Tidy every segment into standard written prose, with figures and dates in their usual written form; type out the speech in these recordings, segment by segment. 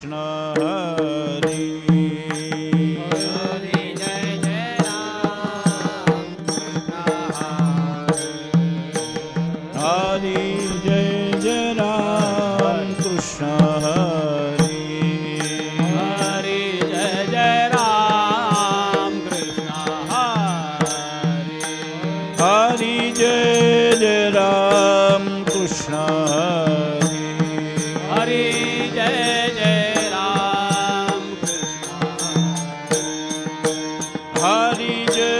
कृष्ण हरि हरि जय जय राम हरि जय जय राम कृष्ण हरि हरि जय जय राम कृष्ण हरि हरि जय जय राम कृष्ण हरि हरि जय जय राम कृष्ण हरि जय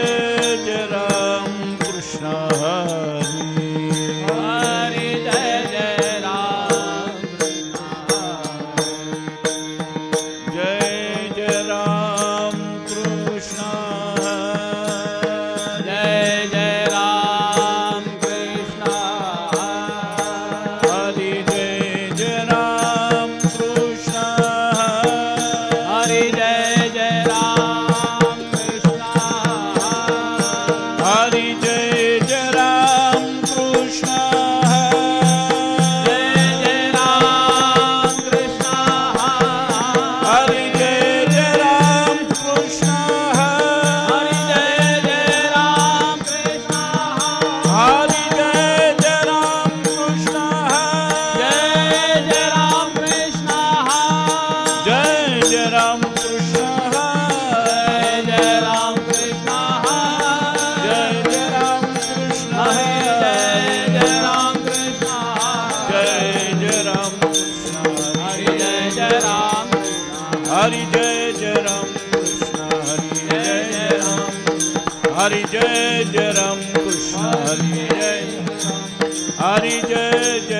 जय राम कृष्ण हरि हरि जय जय राम जय जय राम कृष्ण जय जय राम कृष्ण हरि जय जय राम कृष्ण हरि जय जय राम कृष्ण हरि जय जय राम कृष्ण जय जय राम कृष्ण हरि जय जय राम कृष्ण हरि जय जय राम कृष्ण हरि जय जय राम कृष्ण जय जय राम कृष्ण जय जय राम कृष्ण जय जय राम कृष्ण जय जय राम कृष्ण हरि जय जय राम कृष्ण जय जय राम कृष्ण हरि जय जय राम हरि जय जय राम कृष्ण हरि जय जय राम हरि जय जय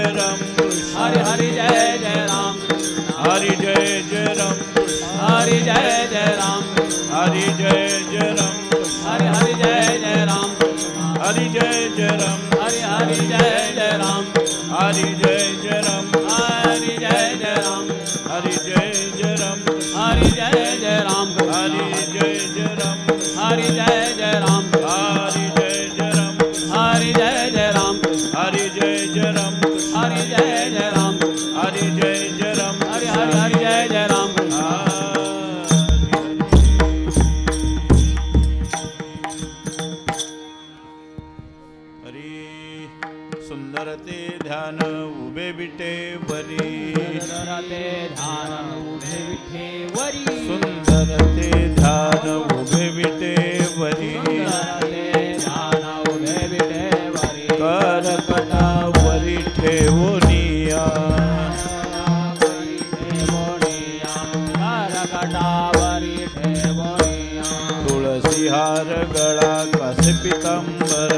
राम कृष्ण हरि जय जय राम कृष्ण हरि जय जय राम हरि जय जय राम कृष्ण हरि जय जय राम हरि जय जय राम कृष्ण हरि जय जय राम हरि जय जय राम हरि जय जय राम हरि जय जय राम हरि जय जय राम हरि जय जय राम हरि जय जय राम हरि जय जय राम हरि जय जय राम हरि जय जय राम हरि जय जय राम हरि जय जय राम हरि जय जय राम हरि जय जय राम हरि हरि हरि जय जय राम हरी सुंदर ते ध्यान उभे विटे वरी ते ध्यान उभे विठे वरी सुंदर ते ध्यान उभे विटे वरी ते ध्यान उभे विठे वरी करकटा वरी ठेवोनिया करकटावरी ठेवोनिया तुळसी हार गळा कासे पितांबर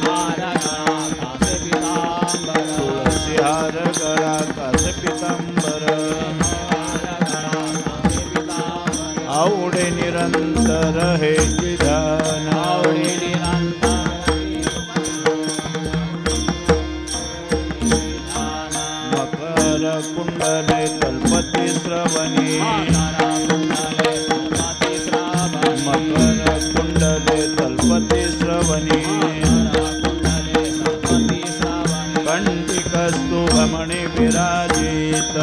हार गळा कासे पितांबर तुळसी हार गळा कासे पितांबर आवडे निरंतर हे ध्यान आवडे निरंतर मकर कुंडले तल्पती श्रवणी मकर कुंडले तल्पती श्रवणी कंटिकस्तु भमणी विराजित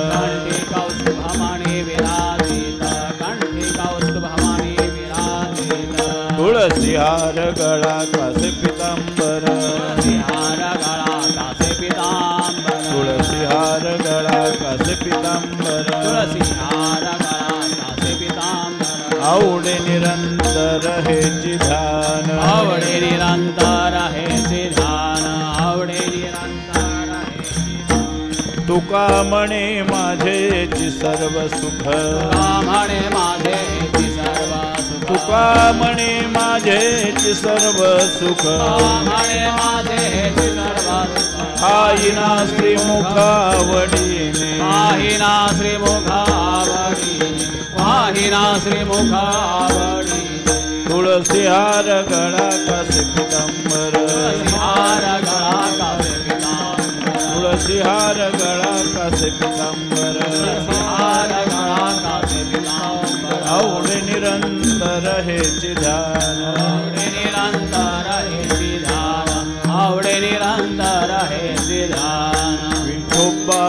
तुळसी हार गळा कासे पितांबर तुळसी हार गळा कासे पितांबर आवडे निरंतर हे ध्यान आवडे निरंतर हे ध्यान आवडे निरंतर हे तुका म्हणे माझेची सर्व सुख म्हणे माझे सर्व सुख तुका म्हणे माझेची सर्व सुख म्हणे माझे सर्व सुख आईना श्रीमुखावडीने वाहिना श्रीमुखावडी वाहिना श्रीमुखावडी तुळसी हार गळा कासे पितांबर हार गळा कासे पितांबर तुळसी हार गळा कासे पितांबर हार गळा कासे पितांबर आवडे निरंतर हे ध्यान आवडे निरंतर हे ध्यान आवडे निरंतर हे ध्यान विठोबा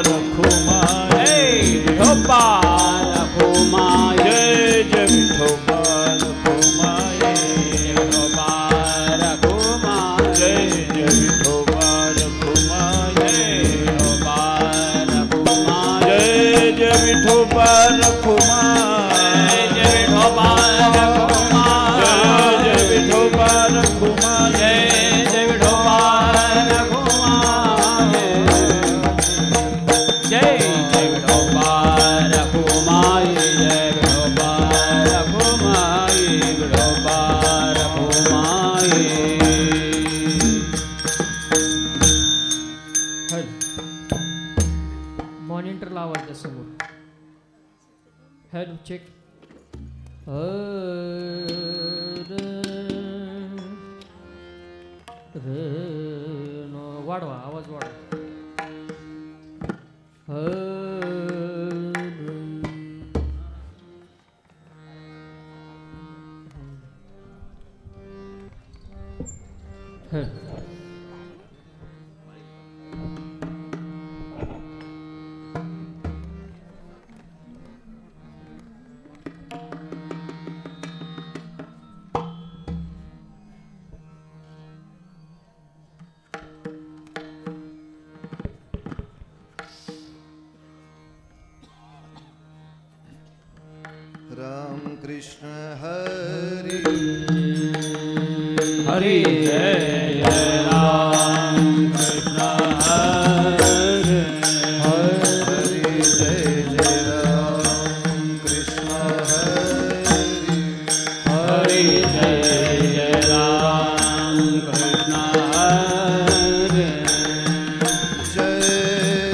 रखुमाई मॉनिटर लावायचं समोर. Head check. वाढवा आवाज वाढवा. राम कृष्ण हरि हरि जय जय राम कृष्ण हरि हरि जय जय राम कृष्ण हरि हरि जय जय राम कृष्ण हरि जय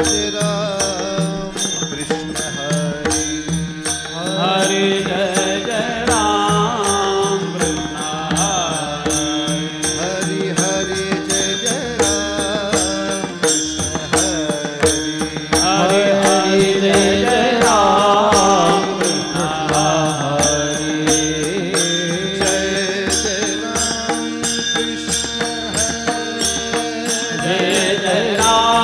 जय राम कृष्ण हरि हरि जय जय राम कृष्ण हरि हरि जय जय राम कृष्ण हरि हरि हरि जय जय राम कृष्ण हरि जय जय राम कृष्ण हरि जय जय राम कृष्ण हरि जय जय राम कृष्ण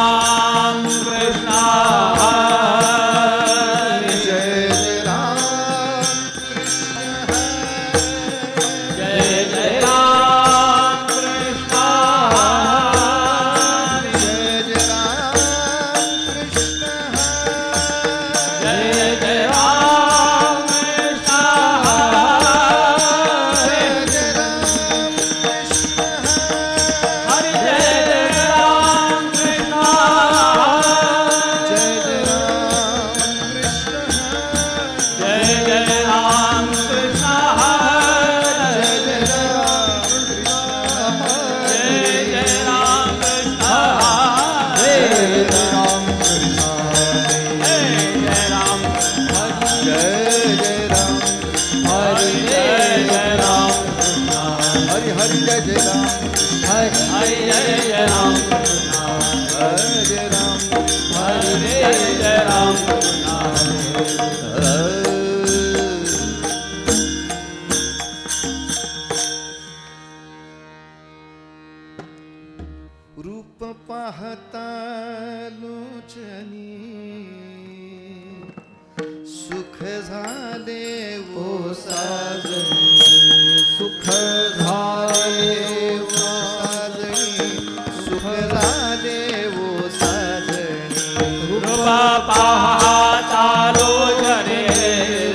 हरि जय जय राम कृष्ण हरि जय जय राम कृष्ण हरि जय जय राम कृष्ण हरि जय जय राम कृष्ण हरि जय जय राम कृष्ण जय जय राम कृष्ण जय जय राम कृष्ण जय जय राम कृष्ण जय जय राम कृष्ण जय राम कृष्ण जय जय राम जय जय राम हरि जय जय राम हरि हरि जय जय राम हरि जय जय राम हरे राम हरि जय जय राम रूप पाहता लोचनी सुख झाले ओ साजणी सुख झाले ओ साजणी सुख झाले ओ साजणी रूपा पाहता लोचने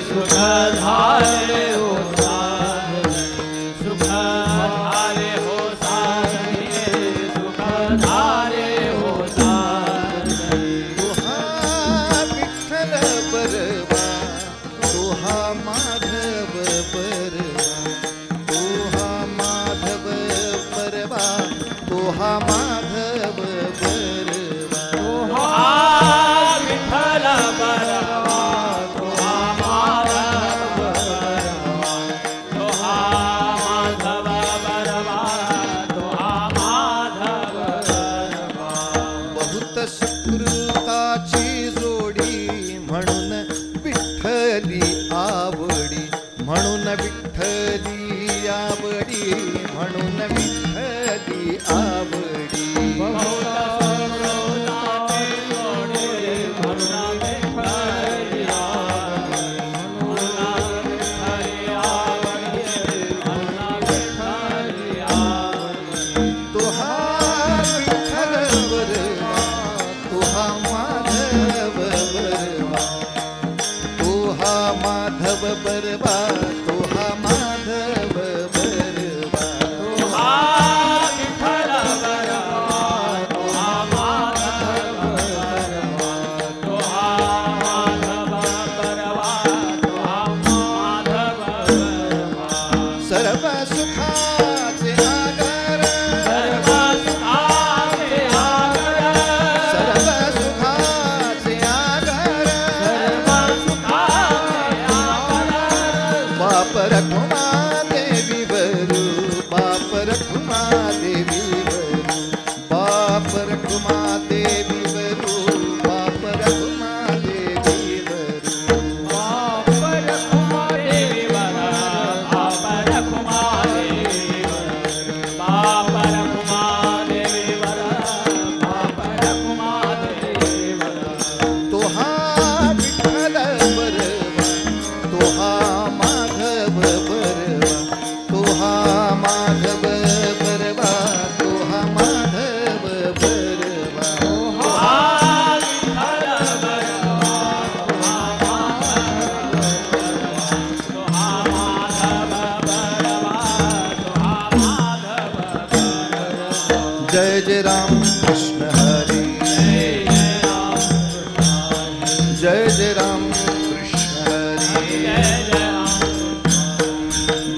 सुख झाले हो साजनी सुख झाले हो साजनी सुख झाले हो साजनी तुहा विठ्ठल बरवा तुहा माधव बरवा तुहा माधव बरवा तुहा माधव बरवा हा विठ्ठल बरवा तुहा माधव बरवा तुहा माधव बरवा तुहा माधव बरवा बहुत सुकृताची जोडी म्हणून विठ्ठली आवडी म्हणून विठ्ठली आवडी म्हणून विठ्ठली आवडी बहुत सुकृताची जोडी म्हणून विठ्ठली आवडी रखुमा देवी वरु बाप रखुमा देवी वरु बाप रखुमा देवी वरु बाप रखुमा देवी वरु बाप रखुमा देवी वरा बाप रखुमा देवी वरा बाप रखुमा देवी वरा बाप रखुमा देवी वरा तोहा विठ्ठल बरवा तोहा माधव बरवा तोहा माधव बरवा तोहा माधव बरवा जय जय राम कृष्ण हरि जय जय राम कृष्ण हरि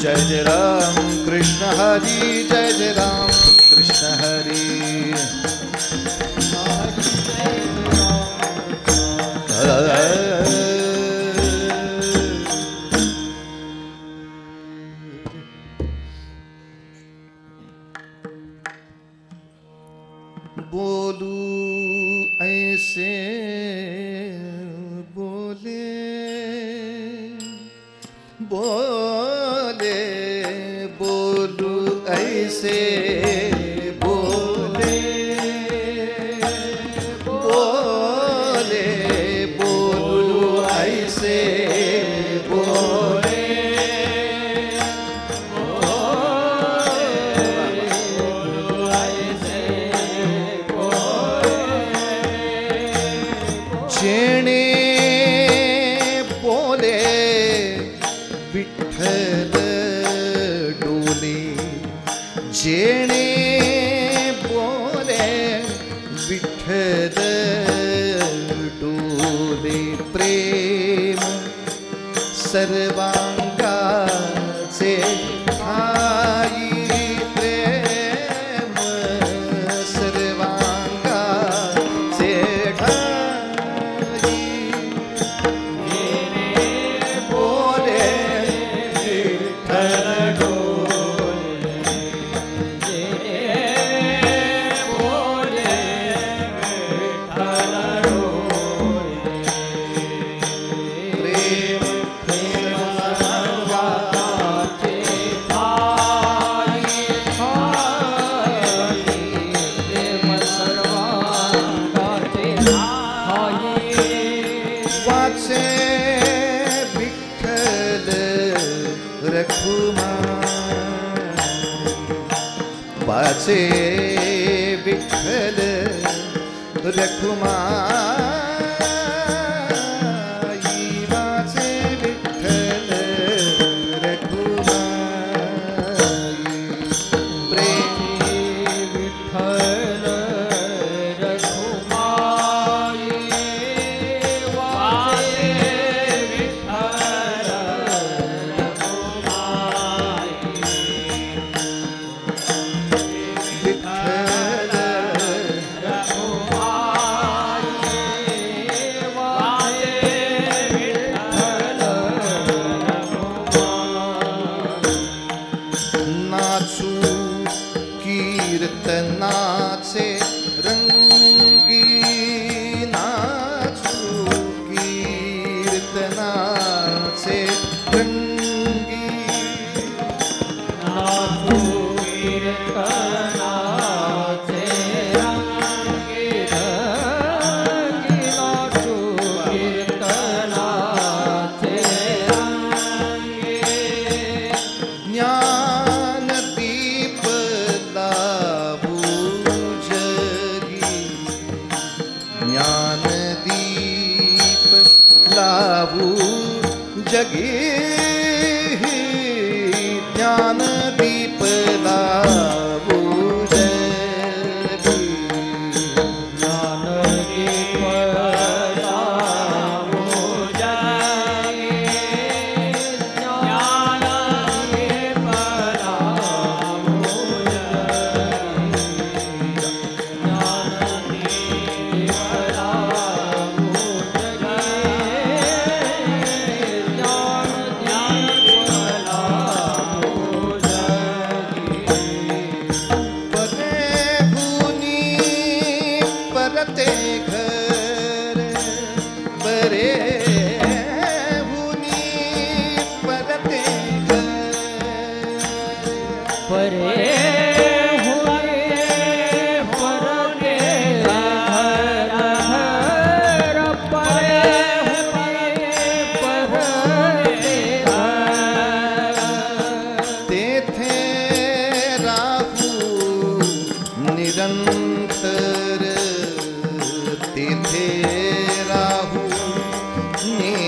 जय जय राम कृष्ण हरि जय जय राम कृष्ण हरि बोलू ऐसे बोले बोले बोलू ऐसे बोले बोले बोलू ऐसे बोले जेणे बोले विठ्ठल डोले जेणे बोले विठ्ठल डोले प्रेम सर्वांगाचे ठाई प्रेम सर्वांगाचे ठाई बोले विठ्ठल प्रेम वाचे विठ्ठल रखुमा वाचे विठ्ठल रखुमा वाचे विठ्ठल रखुमा प्रेम विठ्ठल रखुमाई वाचे विठ्ठल रखुमाई विठ्ठल नाचू कीर्तनाचे रंगी नाचू कीर्तनाचे रंगी ज्ञानदीप लावू जगी ज्ञानदीप लावू जगी ज्ञानदीप लावू जगी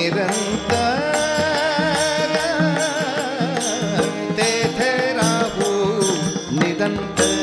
निरंतर तेथे राहू निरंतर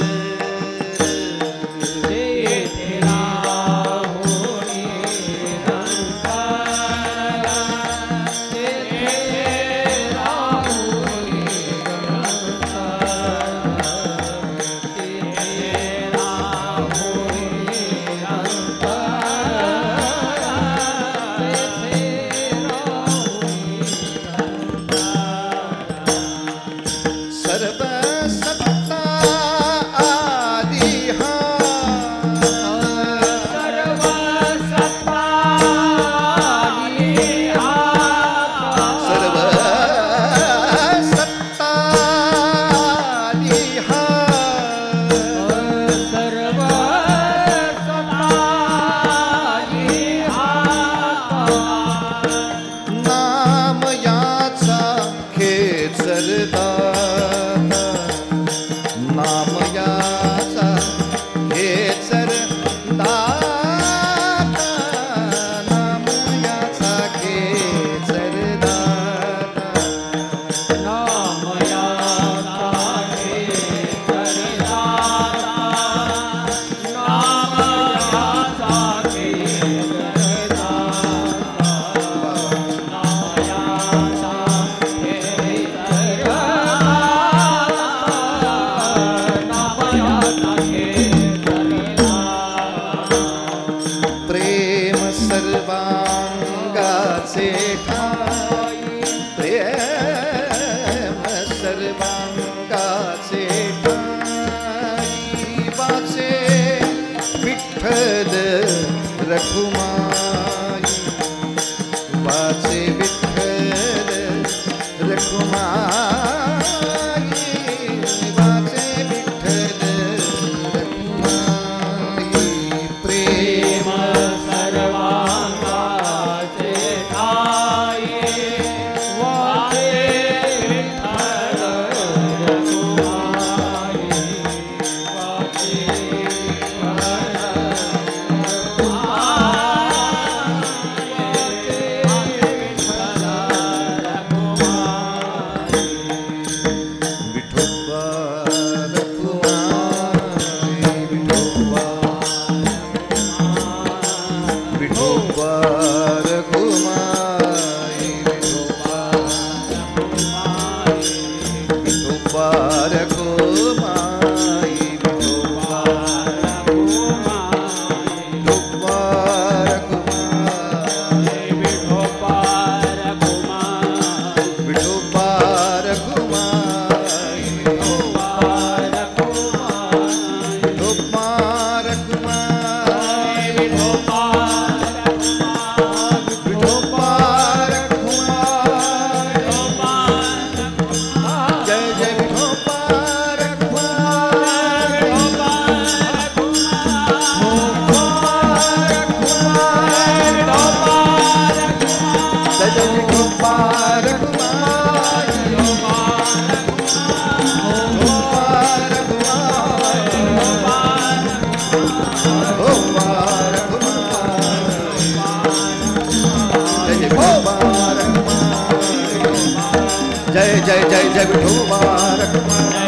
जय जय जय जय विठोबा रखुमाई,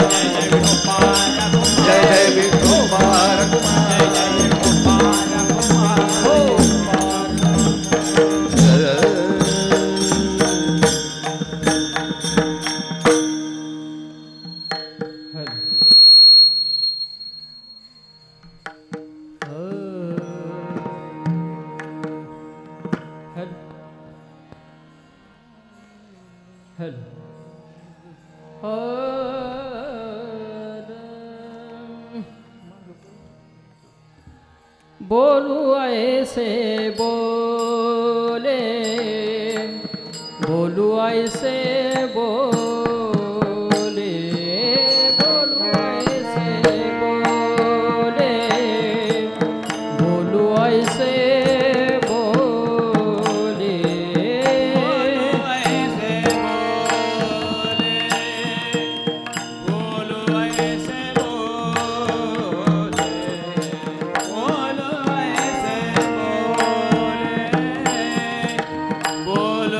जय जय विठोबा रखुमाई, बोलू ऐसे बोले, बोलू ऐसे बोले, बोलू ऐसे बोले, बोलू ऐसे बोले, बोलू ऐसे बोले, बोलू ऐसे बोले, बोलू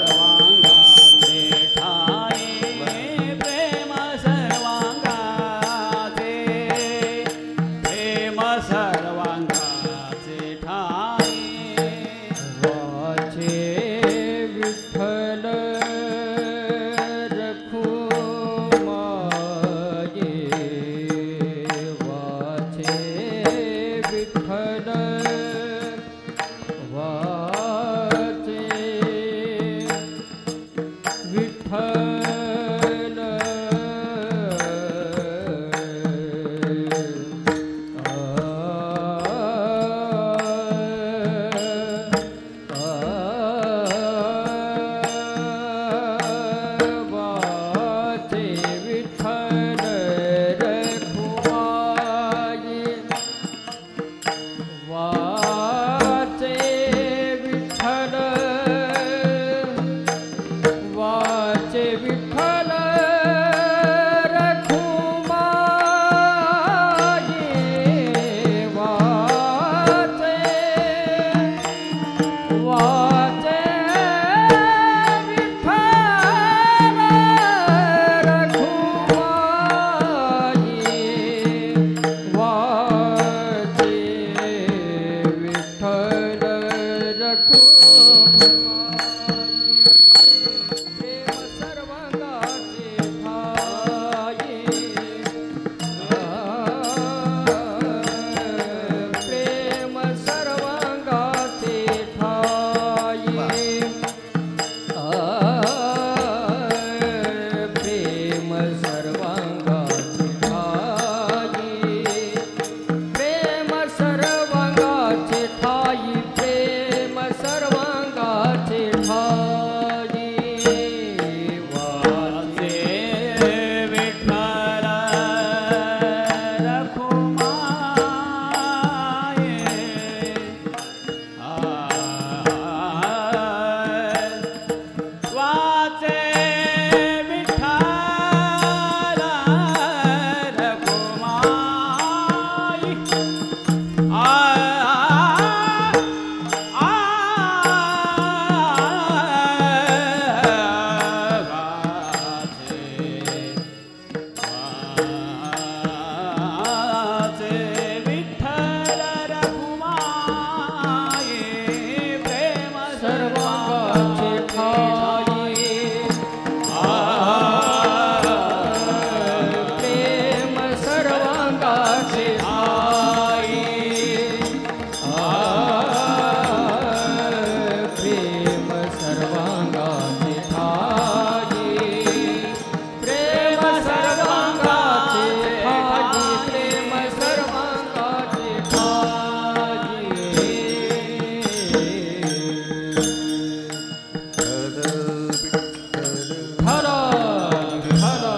सर्वांगाचे ठाई प्रेम सर्वांगाचे ठाई वाचे विठ्ठल रखुमाई वाचे विठ्ठल वाचे विठ्ठल वाचे विठ्ठल रखुमाई वाचे विठ्ठल वाचे विठ्ठल रखुमाई वाचे वाचे विठ्ठल रखुमाई वाचे विठ्ठल रखुमाई प्रेम सर्वांगाचे ठाई प्रेम सर्वांगाचे ठाई प्रेम सर्वांगाचे ठाई प्रेम सर्वांगाचे ठाई प्रेम सर्वांगाचे ठाई वाचे विठ्ठल रखुमाई वाचे विठ्ठल रखुमाई प्रेम सर्वांगाचे ठाई प्रेम सर्वांगाचे ठाई प्रेम सर्वांगाचे ठाई प्रेम सर्वांगाचे ठाई प्रेम सर्वांगाचे ठाई हरा हरा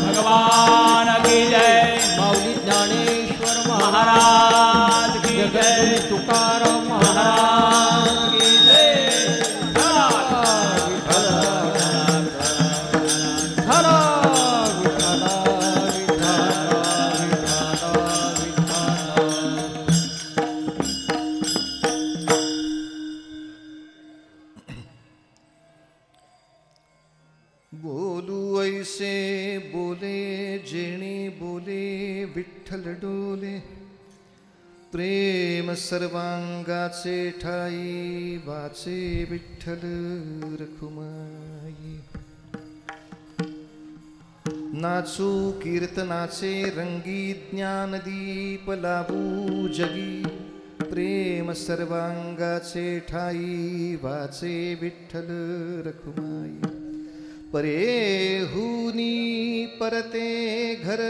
भगवान की जय। माऊली ज्ञानेश्वर महाराज की जय। तुकाराम महाराज की जय। बोलू ऐसे बोले जेणे बोले विठ्ठल डोले प्रेम सर्वांगाचे ठाई वाचे विठ्ठल रखुमाई. नाचू कीर्तनाचे रंगी ज्ञानदीप लावू जगी. प्रेम सर्वांगाचे ठाई वाचे विठ्ठल रखुमाई. परेहुनी परते घर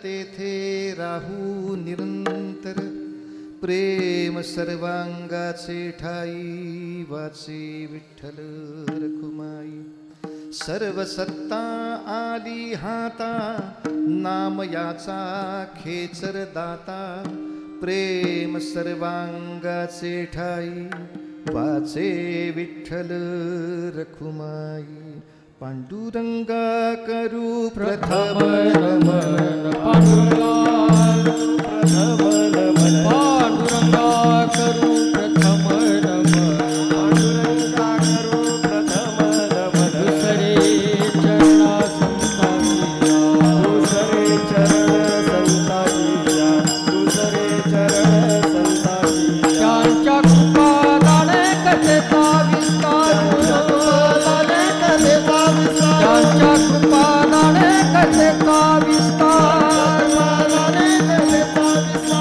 तेथे राहू निरंतर. प्रेम सर्वांगाचे ठाई वाचे विठ्ठल रखुमाई. सर्व सत्ता आली हाता नाम याचा खेचर दाता. प्रेम सर्वांगाचे ठाई वाचे विठ्ठल रखुमाई. पांडुरंगा करू प्रथम नमन. पांडुरंगा करू प्रथम नमन.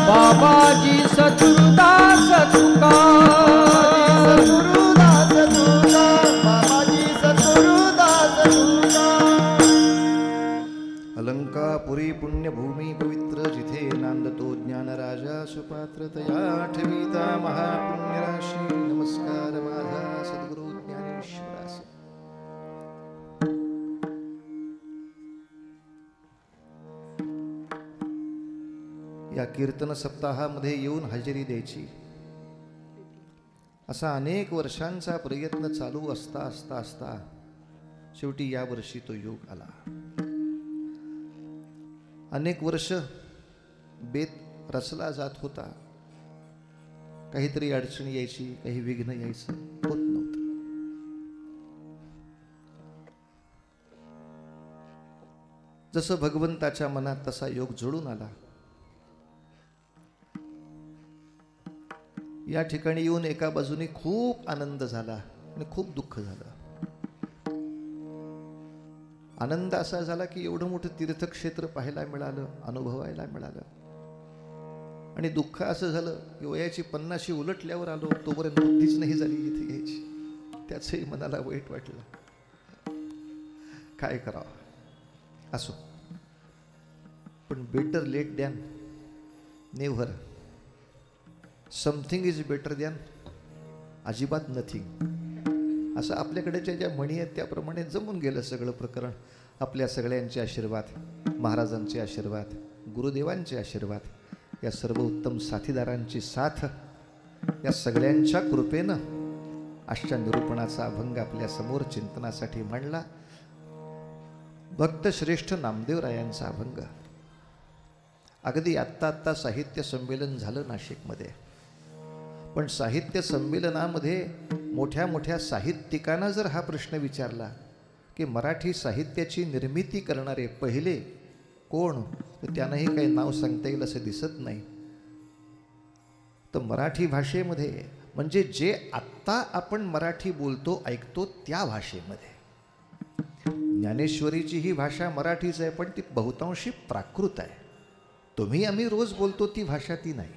बाबाजी सद्गुरुदास तुका. अलंकापुरी पुण्यभूमी पवित्र जिथे नांदतो ज्ञानराजा सुपात्रतया ठेविता महापुण्यराशी. नमस्कार माझा सद्गुरु ज्ञानेश्वरास. या कीर्तन सप्ताहामध्ये येऊन हजेरी द्यायची असा अनेक वर्षांचा प्रयत्न चालू असता असता असता शेवटी या वर्षी तो योग आला. अनेक वर्ष बेत रचला जात होता. काहीतरी अडचण यायची, काही विघ्न यायचं, होत नव्हतं. जसं भगवंताच्या मनात तसा योग जोडून आला. या ठिकाणी येऊन एका बाजूने खूप आनंद झाला आणि खूप दुःख झालं. आनंद असा झाला की एवढं मोठं तीर्थक्षेत्र पाहायला मिळालं, अनुभवायला मिळालं. आणि दुःख असं झालं की वयाची 50 उलटल्यावर आलो तोपर्यंत बुद्धीच नाही झाली इथे यायची. त्याचंही मनाला वाईट वाटलं. काय करावं. असो, पण better late than never. Something is better than अजिबात नथिंग. असं आपल्याकडे ज्या म्हणी आहेत त्याप्रमाणे जमून गेलं सगळं प्रकरण. आपल्या सगळ्यांचे आशीर्वाद, महाराजांचे आशीर्वाद, गुरुदेवांचे आशीर्वाद, या सर्व उत्तम साथीदारांची साथ, या सगळ्यांच्या कृपेनं आजच्या निरूपणाचा अभंग आपल्या समोर चिंतनासाठी मांडला. भक्त श्रेष्ठ नामदेवरायांचा अभंग. अगदी आत्ता साहित्य संमेलन झालं नाशिकमध्ये. पण साहित्य संमेलनामध्ये मोठ्या मोठ्या साहित्यिकांना जर हा प्रश्न विचारला की मराठी साहित्याची निर्मिती करणारे पहिले कोण, तर त्यांनाही काही नाव सांगता येईल असं दिसत नाही. तर मराठी भाषेमध्ये म्हणजे जे आत्ता आपण मराठी बोलतो ऐकतो त्या भाषेमध्ये, ज्ञानेश्वरीची ही भाषा मराठीच आहे पण ती बहुतांशी प्राकृत आहे. तुम्ही आम्ही रोज बोलतो ती भाषा ती नाही.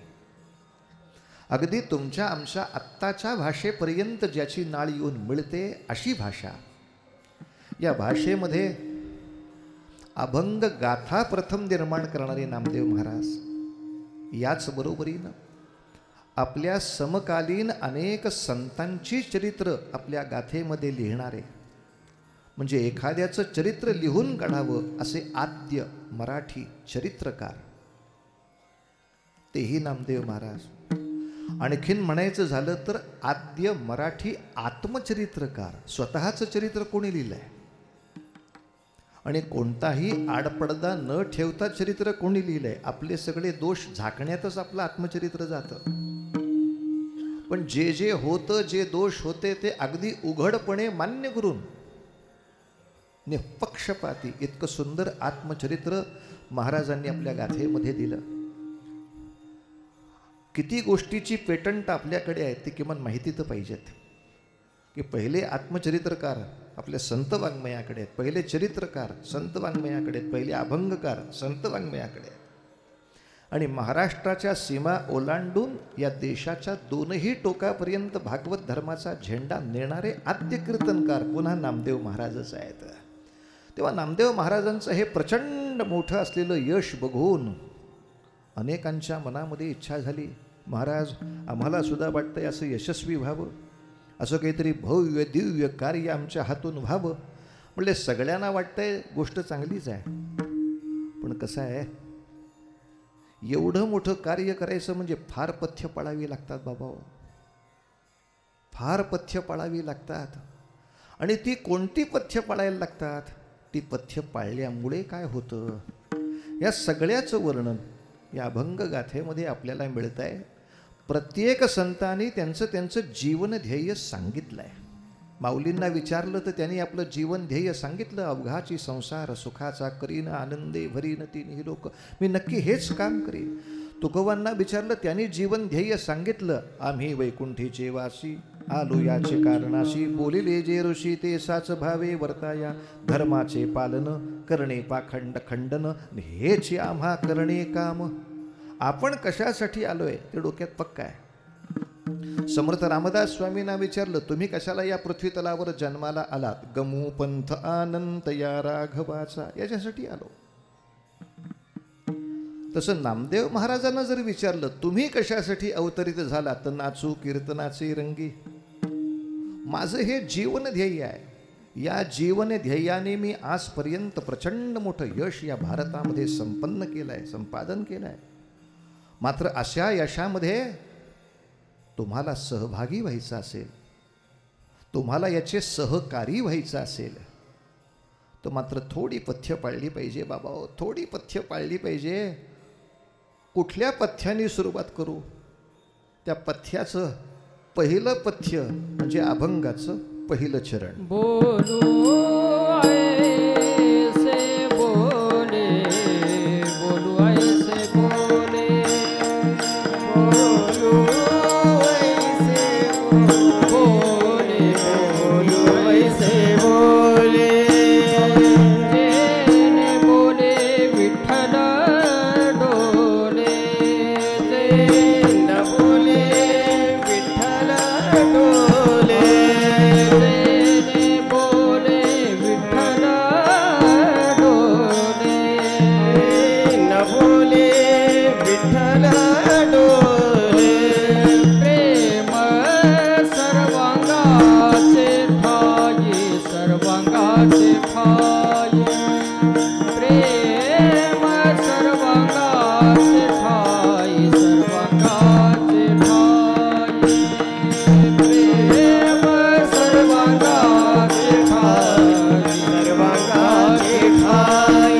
अगदी तुमच्या आमच्या आत्ताच्या भाषेपर्यंत ज्याची नाळ येऊन मिळते अशी भाषा. या भाषेमध्ये अभंग गाथा प्रथम निर्माण करणारे नामदेव महाराज, याच बरोबरीनं आपल्या समकालीन अनेक संतांची चरित्र आपल्या गाथेमध्ये लिहिणारे, म्हणजे एखाद्याचं चरित्र लिहून काढावं असे आद्य मराठी चरित्रकार तेही नामदेव महाराज. आणखीन म्हणायचं झालं तर आद्य मराठी आत्मचरित्रकार. स्वतःचं चरित्र कोणी लिहिलंय आणि कोणताही आडपडदा न ठेवता चरित्र कोणी लिहिलंय. आपले सगळे दोष झाकण्यातच आपलं आत्मचरित्र जातं. पण जे जे होतं, जे दोष होते ते अगदी उघडपणे मान्य करून निपक्षपाती इतकं सुंदर आत्मचरित्र महाराजांनी आपल्या गाथेमध्ये दिलं. किती गोष्टीची पेटंट आपल्याकडे आहे ती किमान माहिती तर पाहिजेत. की पहिले आत्मचरित्रकार आपल्या संत वाङ्मयाकडे आहेत, पहिले चरित्रकार संत वाङ्मयाकडे आहेत, पहिले अभंगकार संत वाङ्मयाकडे आहेत. आणि महाराष्ट्राच्या सीमा ओलांडून या देशाच्या दोनही टोकापर्यंत भागवत धर्माचा झेंडा नेणारे आद्य कीर्तनकार पुन्हा नामदेव महाराजच आहेत. तेव्हा नामदेव महाराजांचं हे प्रचंड मोठं असलेलं यश बघून अनेकांच्या मनामध्ये इच्छा झाली, महाराज आम्हाला सुद्धा वाटतंय असं यशस्वी व्हावं, असं काहीतरी भव्य दिव्य कार्य आमच्या हातून व्हावं. म्हणजे सगळ्यांना वाटतंय गोष्ट चांगलीच आहे, पण कसं आहे एवढं मोठं कार्य करायचं म्हणजे फार पथ्य पाळावी लागतात बाबा, फार पथ्य पाळावी लागतात. आणि ती कोणती पथ्य पाळायला लागतात, ती पथ्य पाळल्यामुळे काय होतं या सगळ्याचं वर्णन या अभंग गाथेमध्ये आपल्याला मिळत आहे. प्रत्येक संतांनी त्यांचं जीवन ध्येय सांगितलं आहे. माऊलींना विचारलं तर त्यांनी आपलं जीवन ध्येय सांगितलं, अवघाची संसार सुखाचा करीन आनंदे भरीन तिन्ही लोक, मी नक्की हेच काम करीन. तुकोबांना विचारलं त्यांनी जीवन ध्येय सांगितलं, आम्ही वैकुंठीचे वासी आलो याचे कारणाशी, बोलिले जे ऋषी ते साच भावे वर्ताया, धर्माचे पालन करणे पाखंड खंडन हेच आम्हा करणे काम. आपण कशासाठी आलोय ते डोक्यात पक्का आहे. समर्थ रामदास स्वामींना विचारलं तुम्ही कशाला या पृथ्वी तलावर जन्माला आलात, गमू पंथ आनंद या राघवाचा, याच्यासाठी आलो. तसं नामदेव महाराजांना जर विचारलं तुम्ही कशासाठी अवतरित झालात, तर नाचू कीर्तनाचे रंगी, माझं हे जीवन ध्येय आहे. या जीवन ध्येयाने मी आजपर्यंत प्रचंड मोठं यश या भारतामध्ये संपन्न केलं आहे, संपादन केलं आहे. मात्र अशा यशामध्ये तुम्हाला सहभागी व्हायचं असेल, तुम्हाला याचे सहकारी व्हायचं असेल, तर मात्र थोडी पथ्य पाळली पाहिजे बाबा, थोडी पथ्य पाळली पाहिजे. कुठल्या पथ्याने सुरुवात करू, त्या पथ्याचं पहिलं पथ्य म्हणजे अभंगाचं पहिलं चरण. बोलू ऐसे बोले, बोलू ऐसे बोले, बोलू ऐसे बोले, बोलू ऐसे बोले, जेने बोले विठ्ठल डोले, जेने बोले विठ्ठल डोले, जेने बोले विठ्ठल डोले, न बोले विठ्ठल डोले, प्रेम सर्वांगाचे ठाई, सर्वांगाचे ठाई, प्रेम सर्वांगाचे ठाई, सर्वांगाचे ठाई, प्रेम सर्वांगाचे ठाई, सर्वांगाचे ठाई,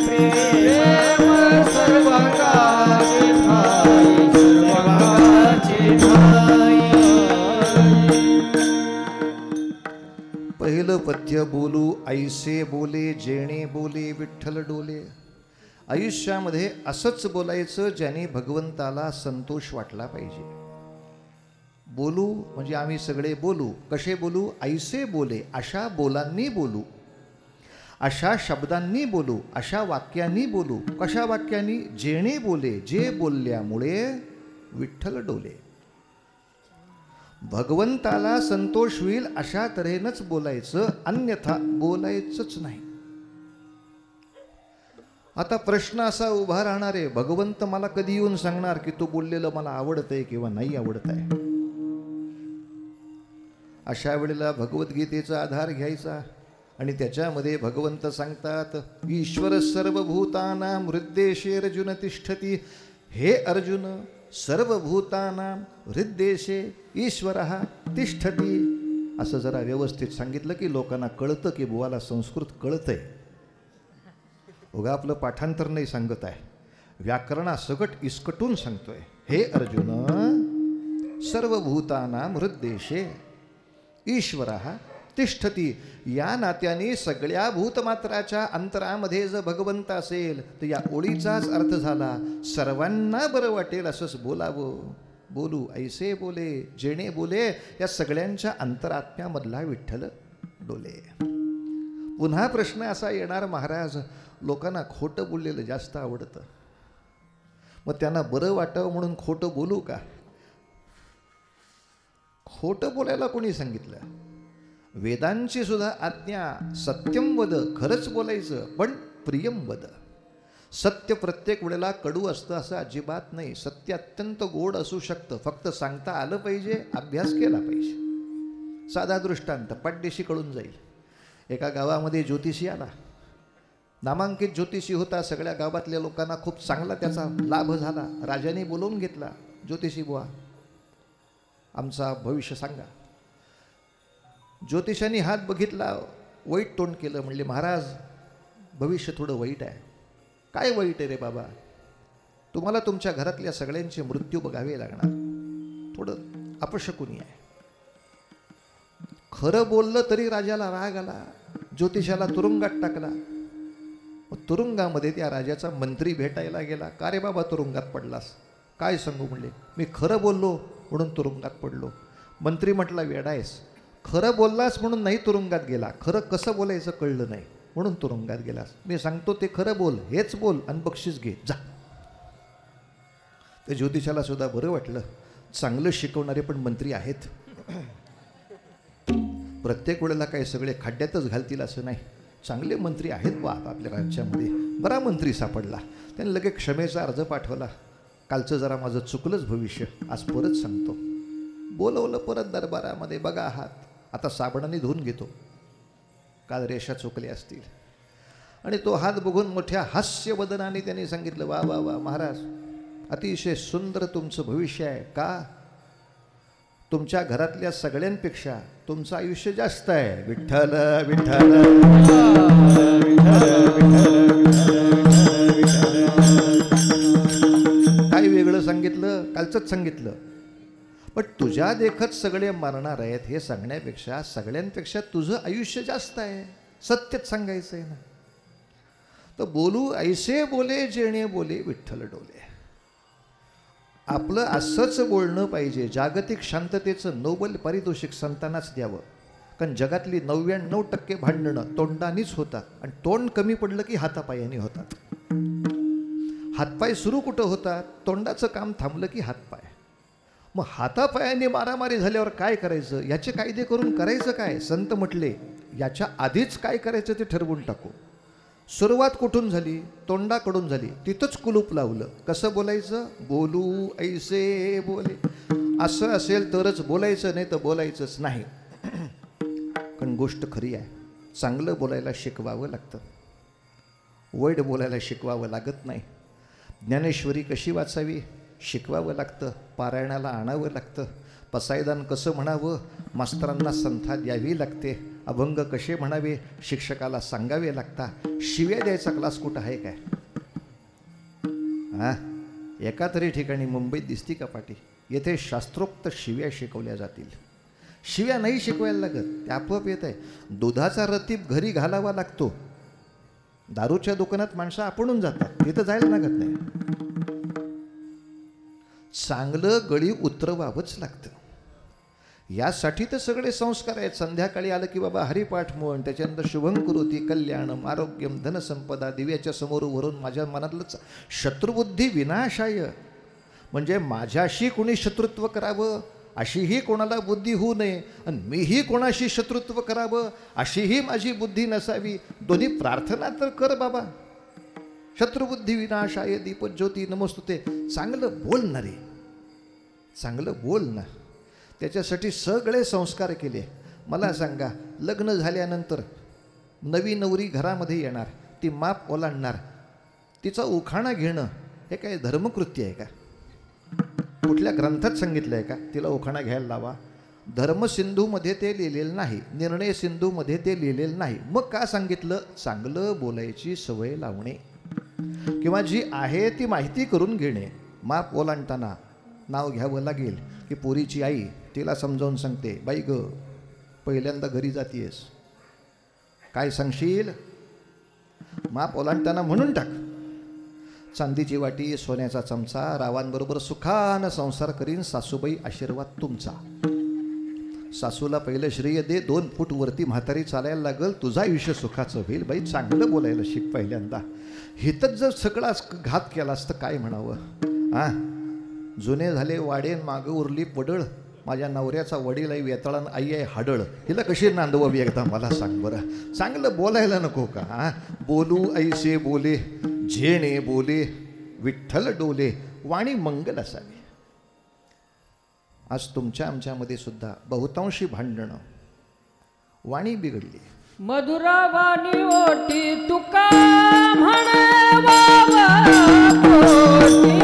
प्रेम सर्वांगाचे ठाई, सर्वांगाचे ठाई. पहिलं पथ्य बोलू ऐसे बोले, जेणे बोले विठ्ठल डोले. आयुष्यामध्ये असंच बोलायचं ज्याने भगवंताला संतोष वाटला पाहिजे. बोलू म्हणजे आम्ही सगळे बोलू. कसे बोलू, ऐसे बोले, अशा बोलांनी बोलू, अशा शब्दांनी बोलू, अशा वाक्यांनी बोलू. कशा वाक्यांनी, जेणे बोले, जे बोलल्यामुळे विठ्ठल डोले, भगवंताला संतोष होईल अशा तऱ्हेनंच बोलायचं, अन्यथा बोलायचंच नाही. आता प्रश्न असा उभा राहणार आहे, भगवंत मला कधी येऊन सांगणार की तू बोललेलं मला आवडतंय किंवा नाही आवडत आहे. अशा वेळेला भगवद्गीतेचा आधार घ्यायचा आणि त्याच्यामध्ये भगवंत सांगतात, ईश्वर सर्वभूतानां हृद्देशे अर्जुन तिष्ठती. हे अर्जुन, सर्वभूतानां हृद्देशे ईश्वरः तिष्ठती. असं जरा व्यवस्थित सांगितलं की लोकांना कळतं की बुवाला संस्कृत कळतंय. उगा आपलं पाठांतर नाही सांगत आहे, व्याकरणासकट इसकटून सांगतोय. हे अर्जुन, सर्वभूतानां हृद्देशे ईश्वरः तिष्ठती. या नात्याने सगळ्या भूतमात्राच्या अंतरामध्ये जर भगवंत असेल तर या ओळीचाच अर्थ झाला सर्वांना बरं वाटेल असंच बोलावं. बोलू ऐसे बोले जेणे बोले, या सगळ्यांच्या अंतरात्म्यामधला विठ्ठल डोले. पुन्हा प्रश्न असा येणार, महाराज लोकांना खोटं बोललेलं जास्त आवडतं, मग त्यांना बरं वाटावं म्हणून खोटं बोलू का? खोटं बोलायला कोणी सांगितलं? वेदांची सुद्धा आज्ञा सत्यम वद, खरंच बोलायचं पण प्रियम वद. सत्य प्रत्येक वेळेला कडू असतं असं अजिबात नाही. सत्य अत्यंत गोड असू शकतं, फक्त सांगता आलं पाहिजे, अभ्यास केला पाहिजे. साधा दृष्टांत पाठदेशी कळून जाईल. एका गावामध्ये ज्योतिषी आला, नामांकित ज्योतिषी होता. सगळ्या गावातल्या लोकांना खूप चांगला त्याचा लाभ झाला. राजाने बोलवून घेतला, ज्योतिषी बुवा आमचा भविष्य सांगा. ज्योतिषांनी हात बघितला, वाईट तोंड केलं, म्हणले महाराज भविष्य थोडं वाईट आहे. काय वाईट आहे रे बाबा? तुम्हाला तुमच्या घरातल्या सगळ्यांचे मृत्यू बघावे लागणार, थोडं अपशकुनी आहे. खरं बोललं तरी राजाला राग आला, ज्योतिषाला तुरुंगात टाकला. तुरुंगामध्ये त्या राजाचा मंत्री भेटायला गेला. का रे बाबा तुरुंगात पडलास? काय सांगू म्हणले, मी खरं बोललो म्हणून तुरुंगात पडलो. मंत्री म्हटला वेडा आहेस, खरं बोललास म्हणून नाही तुरुंगात गेला, खरं कसं बोलायचं कळलं नाही म्हणून तुरुंगात गेलास. मी सांगतो ते खरं बोल, हेच बोल आणि बक्षीस घे जा. त्या ज्योतिषाला सुद्धा बरं वाटलं, चांगलं शिकवणारे पण मंत्री आहेत. प्रत्येक वेळेला काही सगळे खड्ड्यातच घालतील असं नाही, चांगले मंत्री आहेत बा आपल्या राज्यामध्ये. बरा मंत्री सापडला. त्याने लगेच क्षमेचा अर्ज पाठवला. कालचं जरा माझं चुकलंच भविष्य, आज परत सांगतो. बोलवलं परत दरबारामध्ये. बघा हात, आता साबणाने धुवून घेतो, काल रेषा चुकल्या असतील. आणि तो हात बघून मोठ्या हास्यवदनाने त्यांनी सांगितलं, वा वा वा महाराज, अतिशय सुंदर तुमचं भविष्य आहे. का? तुमच्या घरातल्या सगळ्यांपेक्षा तुमचं आयुष्य जास्त आहे. विठ्ठल विठ्ठल काय वेगळं सांगितलं? कालचंच सांगितलं. पण तुझ्या देखत सगळे मरणार आहेत हे सांगण्यापेक्षा सगळ्यांपेक्षा तुझं आयुष्य जास्त आहे, सत्यच सांगायचं आहे ना. तर बोलू ऐसे बोले जेणे बोले विठ्ठल डोले. आपलं असंच बोलणं पाहिजे. जागतिक शांततेचं नोबेल पारितोषिक संतांनाच द्यावं. कारण जगातली 99% भांडणं तोंडानीच होतात, आणि तोंड कमी पडलं की हातापायाने होतात. हातपाय सुरू कुठं होतात? तोंडाचं काम थांबलं की हातपाय. मग हातापायाने मारामारी झाल्यावर काय करायचं? याचे कायदे करून करायचं काय? संत म्हटले याच्या आधीच काय करायचं ते ठरवून टाकू. सुरुवात कुठून झाली? तोंडाकडून झाली. तिथंच कुलूप लावलं. कसं बोलायचं? बोलू ऐसे बोले. असं असेल तरच बोलायचं, नाही तर बोलायचंच नाही. पण गोष्ट खरी आहे, चांगलं बोलायला शिकवावं लागतं, वाईट बोलायला शिकवावं लागत नाही. ज्ञानेश्वरी कशी वाचावी शिकवावं लागतं, पारायणाला आणावं लागतं. पसायदान कसं म्हणावं मास्तरांना संथा द्यावी लागते. अभंग कसे म्हणावे शिक्षकाला सांगावे लागतात. शिव्या द्यायचा क्लास कुठं आहे काय? हां, एका तरी ठिकाणी मुंबईत दिसती का पाटी? येथे शास्त्रोक्त शिव्या शिकवल्या जातील. शिव्या नाही शिकवायला लागत, ते आपोआप येत आहे. दुधाचा रतीब घरी घालावा लागतो. दारूच्या दुकानात माणसं आपणून जातात, तिथं जायला लागत नाही. चांगलं गळी उतरवावंच लागतं. यासाठी तर सगळे संस्कार आहेत. संध्याकाळी आलं की बाबा हरिपाठ म्हण, त्याच्यानंतर शुभं करोति कल्याणम आरोग्यम धनसंपदा. दिव्याच्या समोर वरून माझ्या मनातलं शत्रुबुद्धी विनाशाय, म्हणजे माझ्याशी कोणी शत्रुत्व करावं अशीही कोणाला बुद्धी होऊ नये, आणि मीही कोणाशी शत्रुत्व करावं अशीही माझी बुद्धी नसावी. दोन्ही प्रार्थना तर कर बाबा. शत्रुबुद्धी विनाशाय दीपज्योती नमोस्तुते. चांगलं बोल ना रे, चांगलं बोल ना. त्याच्यासाठी सगळे संस्कार केले. मला सांगा, लग्न झाल्यानंतर नवी नवरी घरामध्ये येणार, ती माप ओलांडणार, तिचा उखाणा घेणं हे काय धर्मकृत्य आहे का? कुठल्या ग्रंथात सांगितलं आहे का तिला उखाणा घ्यायला लावा? धर्मसिंधूमध्ये ते लिहिलेलं नाही, निर्णय सिंधूमध्ये ते लिहिलेलं नाही. मग का सांगितलं? चांगलं बोलायची सवय लावणे, किंवा जी आहे ती माहिती करून घेणे. माप ओलांडताना नाव घ्यावं लागेल की पोरीची आई तिला समजावून सांगते, बाई ग पहिल्यांदा घरी जातीयस, काय सांगशील? माप ओलांडताना म्हणून टाक, चांदीची वाटी सोन्याचा चमचा, रावांबरोबर सुखानं संसार करीन सासूबाई, आशीर्वाद तुमचा. सासूला पहिलं श्रेय दे, 2 फूट वरती म्हातारी चालायला लागल, तुझं आयुष्य सुखाचं होईल. बाई चांगलं बोलायला शिक पहिल्यांदा. हितच जर सगळा घात केला असतं काय म्हणावं? जुने झाले वाडे, मागं उरली पडळ, माझ्या नवऱ्याचा वडील आई वेताळान, आई आहे हाडळ, हिला कशी नांदवावी एकदा मला सांग बरं. चांगलं बोलायला नको का? बोलू ऐसे बोले, झेणे बोले, विठ्ठल डोले, वाणी मंगल असावी. आज तुमच्या आमच्यामध्ये सुद्धा बहुतांशी भांडणं, वाणी बिघडली. मधुरा वाणी ओटी तुका म्हणे बाबा पोटी,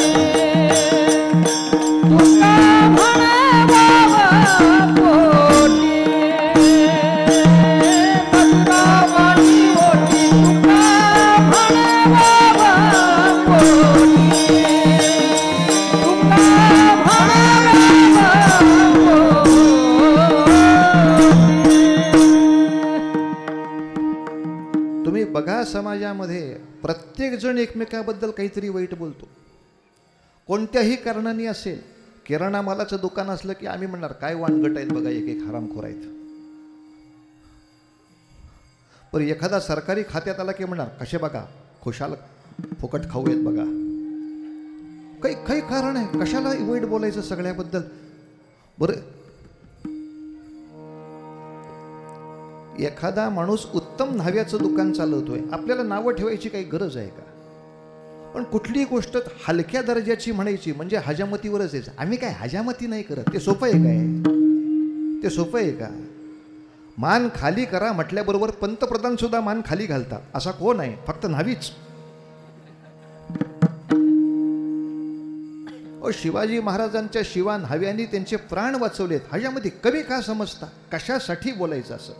तुका म्हणे बाबा पोटी. मधुरा वाणी ओटी तुका म्हणे बाबा पोटी, तुका म्हणे बाबा पोटी. तुम्ही बघा समाजामध्ये प्रत्येक जण एकमेकाबद्दल काहीतरी वाईट बोलतो, कोणत्याही कारणाने असेल. किराणा मालाचं दुकान असलं की आम्ही म्हणणार काय वाणगट आहेत बघा, एक एक हरामखोर आहेत. पण एखादा सरकारी खात्यात आला की म्हणणार कसे बघा खुशाल फुकट खाऊ आहेत बघा. काही काही कारण आहे, कशाला वाईट बोलायचं सगळ्याबद्दल? बरं, एखादा माणूस उत्तम न्हाव्याचं दुकान चालवतोय, आपल्याला नावं ठेवायची काही गरज आहे का? पण कुठलीही गोष्ट हलक्या दर्जाची म्हणायची म्हणजे हजामतीवरच यायचं. आम्ही काय हजामती नाही करत, ते सोपं आहे काय? ते सोपं आहे का? मान खाली करा म्हटल्याबरोबर पंतप्रधान सुद्धा मान खाली घालतात, असा कोण आहे? फक्त न्हावीच. शिवाजी महाराजांच्या शिवा न्हाव्यांनी त्यांचे प्राण वाचवलेत, हजामती कमी का समजता? कशासाठी बोलायचं असं?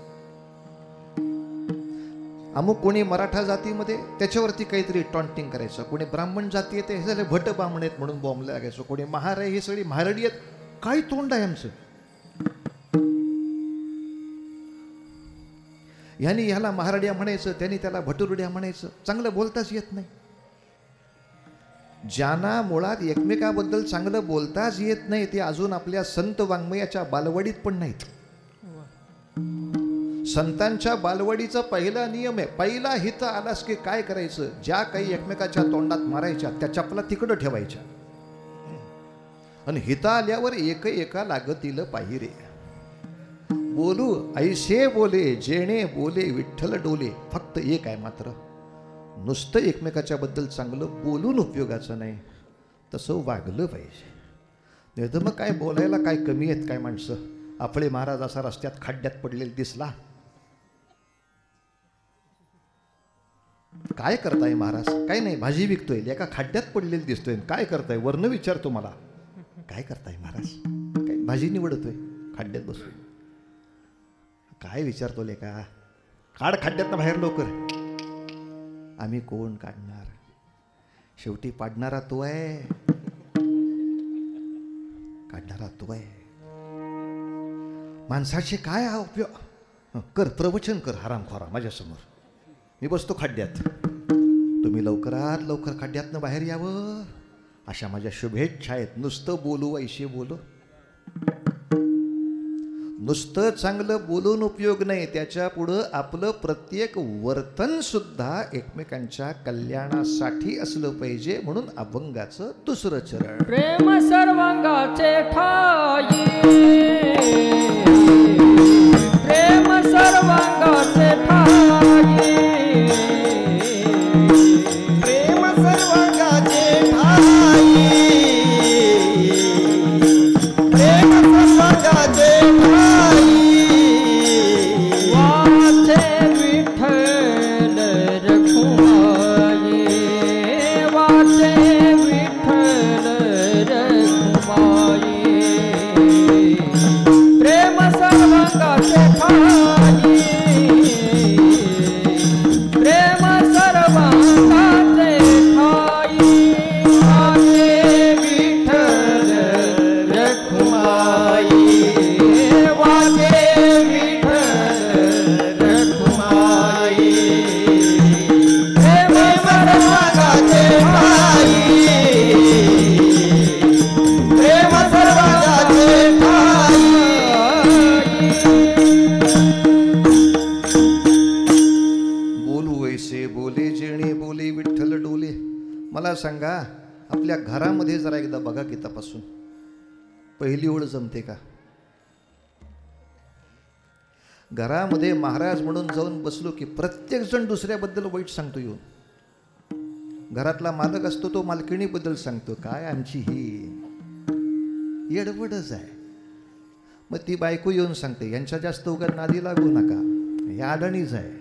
अमुक कोणी मराठा जातीमध्ये त्याच्यावरती काहीतरी टॉन्टिंग करायचं, कोणी ब्राह्मण जाती येते हे झाले भट बामण आहेत म्हणून बॉम्बला लागायचं, कोणी महार आहे हे सगळी महारडी आहेत. काय तोंड आहे आमचं? ह्यानी ह्याला महारड्या म्हणायचं, त्यांनी त्याला भटुरड्या म्हणायचं. चांगलं बोलताच येत नाही. ज्यांना मुळात एकमेकाबद्दल चांगलं बोलताच येत नाही ते अजून आपल्या संत वाङ्मयाच्या बालवडीत पण नाहीत. संतांच्या बालवडीचा पहिला नियम आहे, पहिला हित आलास की काय करायचं? ज्या काही एकमेकाच्या तोंडात मारायच्या त्या चपला तिकडं ठेवायच्या, आणि हित आल्यावर एक एका लागतील पाहिरे. बोलू ऐसे बोले, जेणे बोले, विठ्ठल डोले. फक्त एक आहे मात्र, नुसतं एकमेकाच्या बद्दल चांगलं बोलून उपयोगाचं नाही, तसं वागलं पाहिजे. नाही तर मग काय बोलायला काय कमी आहेत काय माणसं? आपले महाराज असा रस्त्यात खड्ड्यात पडलेले दिसला, काय करताय महाराज? काय नाही, भाजी विकतोय, एका खड्ड्यात पडलेली दिसतोय. काय करताय? वर्ण विचारतो मला, काय करताय महाराज? काय भाजी निवडतोय, खड्ड्यात बसून. काय विचारतो लेका? काढ खड्ड्यात बाहेर लवकर. आम्ही कोण काढणार? शेवटी पाडणारा तो आहे, काढणारा तो आहे. माणसाचे काय हा उपयोग? कर प्रवचन कर हरामखोरा माझ्यासमोर, मी बसतो खड्ड्यात, तुम्ही लवकरात लवकर खड्ड्यातनं बाहेर यावं अशा माझ्या शुभेच्छा आहेत. नुसतं बोलू ऐशी बोलू, नुसतं चांगलं बोलून उपयोग नाही, त्याच्या पुढं आपलं प्रत्येक वर्तन सुद्धा एकमेकांच्या कल्याणासाठी असलं पाहिजे. म्हणून अभंगाचं दुसरं चरण, प्रेम सर्वांगाचे ठाई, प्रेम सर्वांगाचे ठाई, प्रेम सर्वांगाचे ठाई, प्रेम सर्वांगाचे ठाई. वाचे विठ्ठल रखुमाई, वाचे विठ्ठल रखुमाई. प्रेम सर्वांगाचे ठाई, प्रेम सर्वांगाचे ठाई. वाचे विठ्ठल रखुमाई, सांगा, आपल्या घरामध्ये जरा एकदा बघा की तपासून, पहिली ओळ जमते का? घरामध्ये महाराज म्हणून जाऊन बसलो की प्रत्येक जण दुसऱ्याबद्दल वाईट सांगतो. येऊन घरातला मालक असतो तो मालकिणीबद्दल सांगतो, काय आमची ही येडवडच आहे. मग ती बायको येऊन सांगते, यांच्या जास्त उगाच नादी लागू नका, हे अडाणीच आहे.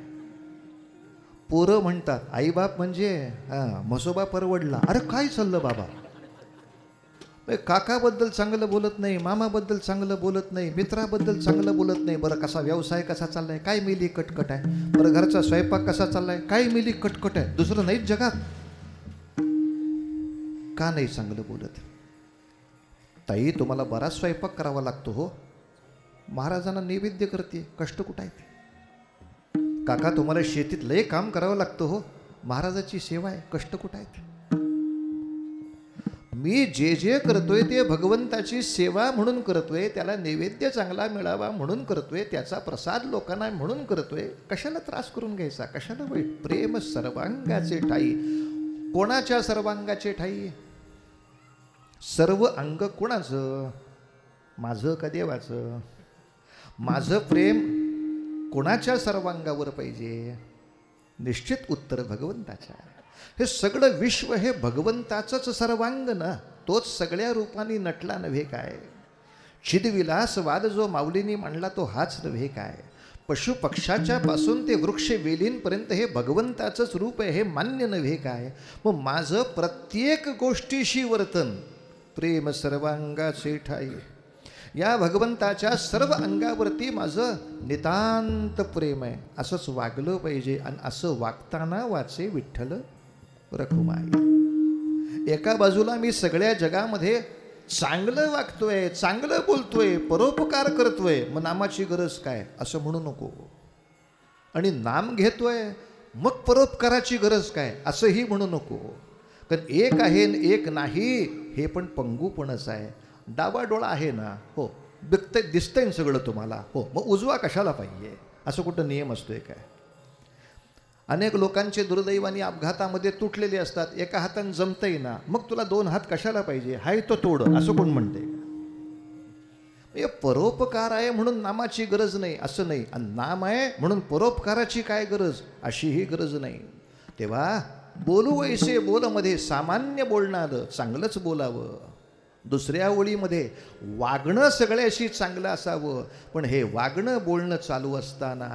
पोरं म्हणतात, आईबाप म्हणजे म्हसोबा परवडला. अरे काय चाललं बाबा, काकाबद्दल चांगलं बोलत नाही, मामाबद्दल चांगलं बोलत नाही, मित्राबद्दल चांगलं बोलत नाही. बरं कसा व्यवसाय कसा चाललाय, काय मिली कटकट आहे. बरं घरचा स्वयंपाक कसा चाललाय, काय मिली कटकट आहे. दुसरं नाहीच जगात. का नाही चांगलं बोलत? ताई तुम्हाला बराच स्वयंपाक करावा लागतो हो, महाराजांना नैवेद्य करते, कष्ट कुठं आहे? काका तुम्हाला शेतीत लय काम करावं लागतं हो, महाराजाची सेवा आहे, कष्ट कुठं आहेत? मी जे जे करतोय ते भगवंताची सेवा म्हणून करतोय, त्याला नैवेद्य चांगला मिळावा म्हणून करतोय, त्याचा प्रसाद लोकांना म्हणून करतोय. कशाला त्रास करून घ्यायचा, कशाला वाईट? प्रेम सर्वांगाचे ठाई. कोणाच्या सर्वांगाचे ठाई? सर्व अंग कोणाचं? माझं का देवाचं? माझं प्रेम कोणाच्या सर्वांगावर पाहिजे? निश्चित उत्तर भगवंताच्या. हे सगळं विश्व हे भगवंताचंच सर्वांग ना, तोच सगळ्या रूपांनी नटला नव्हे काय? चिदविलास वाद जो माऊलींनी मांडला तो हाच नव्हे काय? पशु पक्षाच्या पासून ते वृक्ष वेलींपर्यंत हे भगवंताचंच रूप आहे, हे मान्य नव्हे काय? मग माझं प्रत्येक गोष्टीशी वर्तन प्रेम सर्वांगाचे ठाई. या भगवंताच्या सर्व अंगावरती माझं नितांत प्रेम आहे. असंच वागलं पाहिजे आणि असं वागताना वाचे विठ्ठल रखुमाई. एका बाजूला मी सगळ्या जगामध्ये चांगलं वागतोय, चांगलं बोलतोय, परोपकार करतोय, मग नामाची गरज काय असं म्हणू नको. आणि नाम घेतोय मग परोपकाराची गरज काय असंही म्हणू नको. कारण एक आहे एक नाही हे पण पंगूपणच आहे. डावा डोळा आहे ना, हो दिसतंय ना सगळं तुम्हाला, हो मग उजवा कशाला पाहिजे असं कुठं नियम असतोय काय? अनेक लोकांचे दुर्दैवानी अपघातामध्ये तुटलेले असतात, एका हाताने जमतंय ना, मग तुला दोन हात कशाला पाहिजे, हाय तो तोड असं कोण म्हणते? हे परोपकार आहे म्हणून नामाची गरज नाही असं नाही, आणि नाम आहे म्हणून परोपकाराची काय गरज अशीही गरज नाही. तेव्हा बोलू वैसे बोलमध्ये सामान्य बोलणारं चांगलंच बोलावं. दुसऱ्या ओळीमध्ये वागणं सगळ्याशी चांगलं असावं, पण हे वागणं बोलणं चालू असताना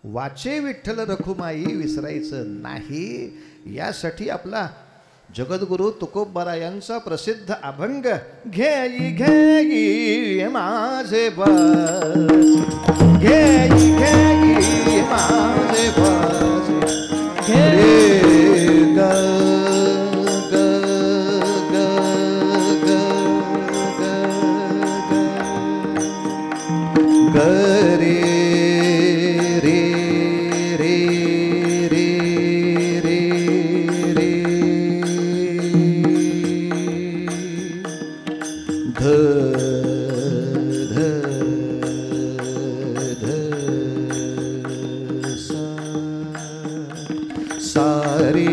वाचे विठ्ठल रखुमाई विसरायचं नाही. यासाठी आपला जगद्गुरु तुकोबरा यांचा प्रसिद्ध अभंग घेई घेई माझे बस, घेई घेई माझे बस, घे ग ग ग ग ग ग रे रे रे रे रे रे ध ध ध सा सा रे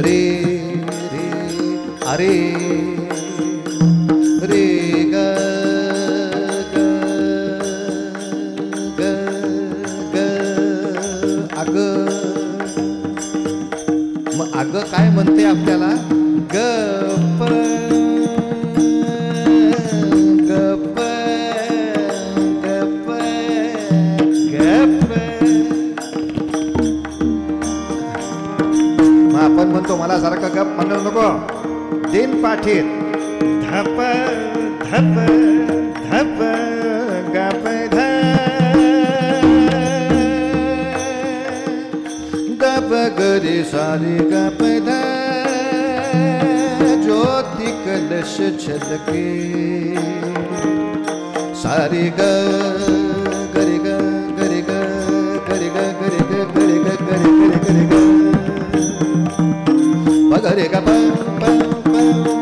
रे रे अरे रे ग ग ग अग. मग अग काय म्हणते आपल्याला? गप गप गप गप. मग आपण म्हणतो मला सारखं गप म्हणू नको, दिन पाठीत धप धप धप गप ध गप गरे सारे गप ध ज्योति कलश छलके सारे ग गरे ग गरे ग गरे ग गरे ग गरे ग गरे गरे गरे ग पगरे ग प प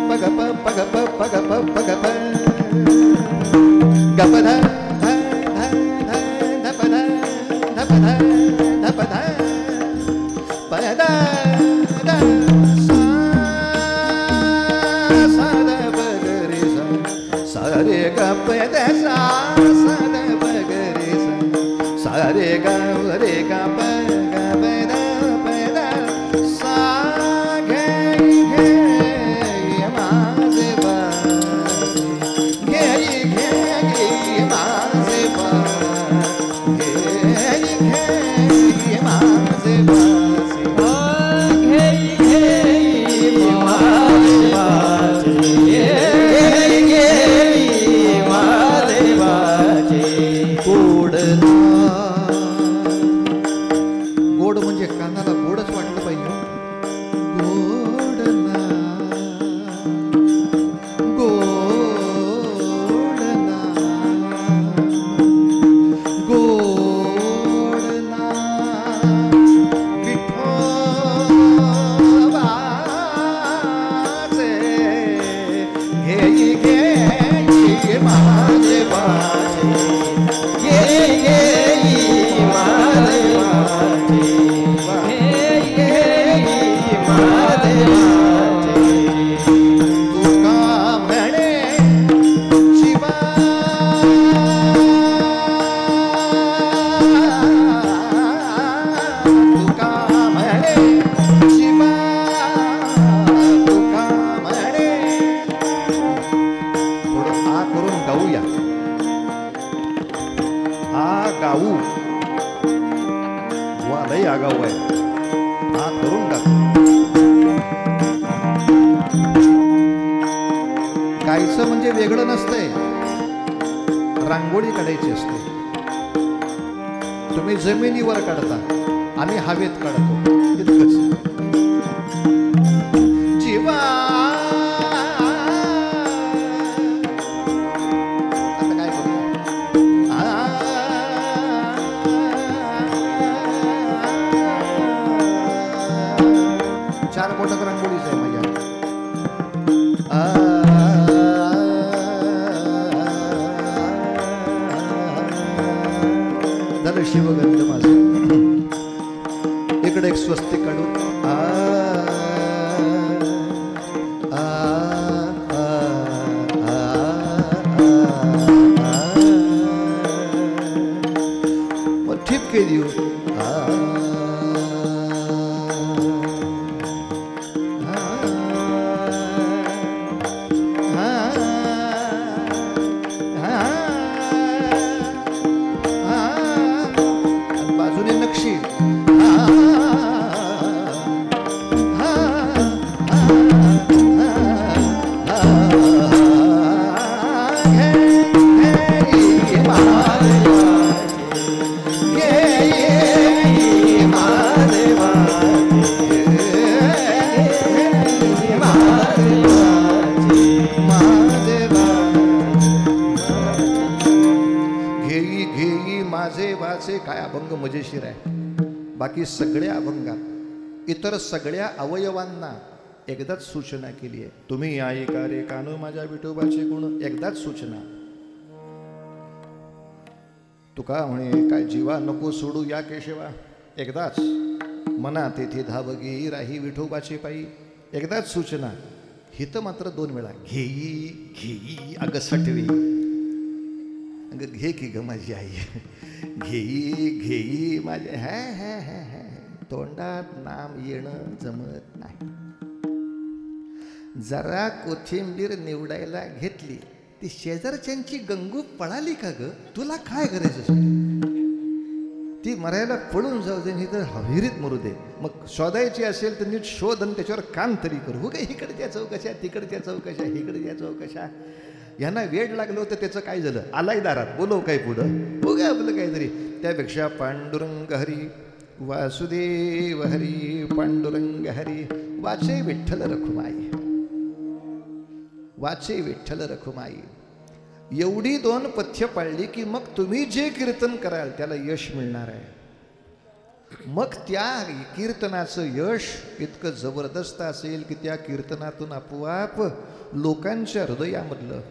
प ग प पग प पग प पग प ग प ध ध ध ध प ध ध प ध ध प ध प द द सा रे ग प द सा सा द प ग रे सा रे ग प ग प द प द सा घे घे माझे बासे घे घे घे माझे बासे घे घे माझे बासे घे घे माझे बासे गोड म्हणजे कानाला गोडच वाटलं पाहिजे. गोड ना गोड ना गोड ना विठोबाचे घे घे माझे बाचे घे घे माझे बाचे घे घे माझे बाचे तुका म्हणे शिवा तुका म्हणे शिवा तुका म्हणे. थोडं आ करून गाऊया. आ गाऊ वा लय आगाऊ आहे. आ करून टाक. गायचं म्हणजे वेगळं नसतंय. रांगोळी काढायची असते. तुम्ही जमिनीवर काढता, आम्ही हवेत काढतो. इतकंच. जीवा आता काय करूया. चार बोटात रांगोळीच आहे माझ्या. झालं शिवगंध माझं. इकडे एक स्वस्तिक काढू. मग ठिपके देऊ. बाजूने नक्षी. काय अभंग मजेशीर आहे. बाकी सगळ्या अभंगात इतर सगळ्या अवयवांना एकदाच सूचना केली आहे. तुम्ही आई का रे कानो माझ्या विठोबाचे गुण. एकदाच सूचना. तुका म्हणे काय जीवा नको सोडू या केशवा. एकदाच. मना तेथे धावगी राही विठोबाचे पायी. एकदाच सूचना. हित मात्र 2 वेळा. घेई घेई अग सटवी. अग घे की ग माझी आई. घेई घेई माझे हे हे हे हे. तोंडात नाम येणं जमत नाही. जरा कोथिंबीर निवडायला घेतली, ती शेजारच्यांची गंगू पळाली का ग. तुला काय करायचं. ती मरायला पळून जाऊ दे, नाही तर हविरीत मरू दे. मग शोधायची असेल तर नीट शोध आणि त्याच्यावर काम तरी करू. हो काय इकडच्या चौकशा तिकडच्या चौकशा इकडच्या चौकशा. यांना वेड लागलं होतं. त्याचं काय झालं. आलाय दारात. बोलव काय पुढं. हो काय आपलं काहीतरी. त्यापेक्षा पांडुरंग हरी वासुदेव हरी पांडुरंग हरी वाचे विठ्ठल रखुमाई. वाचे विठ्ठल रखुमाई. एवढी 2 पथ्य पाळली की मग तुम्ही जे कीर्तन कराल त्याला यश मिळणार आहे. मग त्या कीर्तनाचं यश इतकं जबरदस्त असेल की त्या कीर्तनातून आपोआप लोकांच्या हृदयामधलं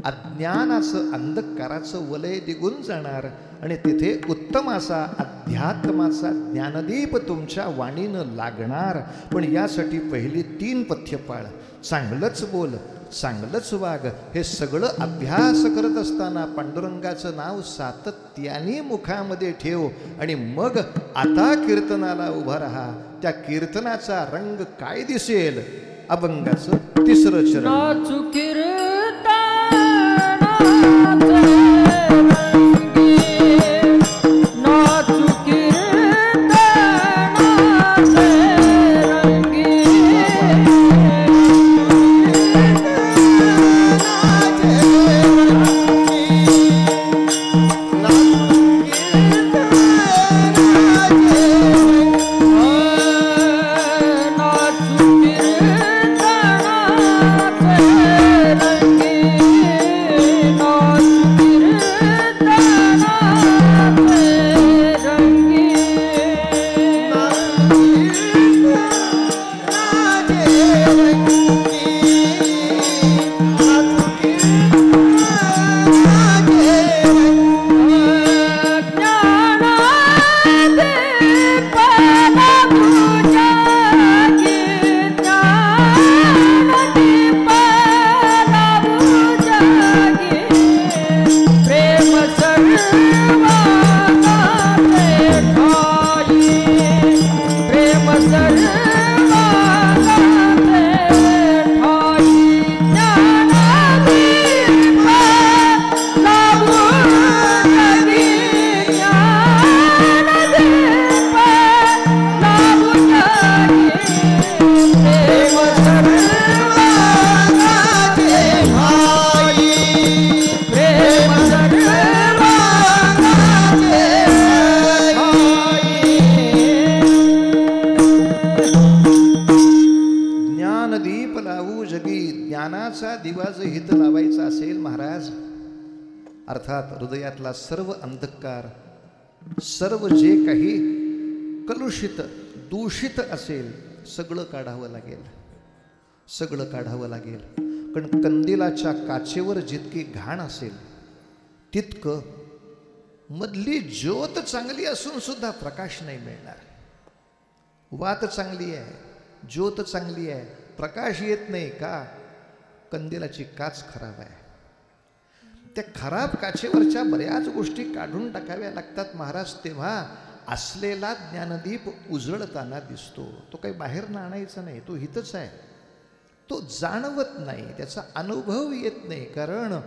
अज्ञानाचं अंधकाराचं वलय निघून जाणार आणि तिथे उत्तम असा अध्यात्माचा ज्ञानदीप तुमच्या वाणीनं लागणार. पण यासाठी पहिली 3 पथ्य पाळ. चांगलंच बोल, चांगलंच वाग. हे सगळं अभ्यास करत असताना पांडुरंगाचं नाव सातत्याने मुखामध्ये ठेव आणि मग आता कीर्तनाला उभा राहा. त्या कीर्तनाचा रंग काय दिसेल? अभंगाचं तिसरं चरण. नाचू कीर्तनाचे नाचू कीर्तनाचे रंगी अर्थात हृदयातला सर्व अंधकार, सर्व जे काही कलुषित दूषित असेल सगळं काढावं लागेल, सगळं काढावं लागेल. कारण कंदिलाच्या काचेवर जितकी घाण असेल तितकं मधली ज्योत चांगली असून सुद्धा प्रकाश नाही मिळणार. वात चांगली आहे, ज्योत चांगली आहे, प्रकाश येत नाही का? कंदिलाची काच खराब आहे. त्या खराब काचेवरच्या बऱ्याच गोष्टी काढून टाकाव्या लागतात महाराज. तेव्हा असलेला ज्ञानदीप उजळताना दिसतो. तो काही बाहेरनं आणायचा नाही, तो हितच आहे. तो जाणवत नाही, त्याचा अनुभव येत नाही, कारण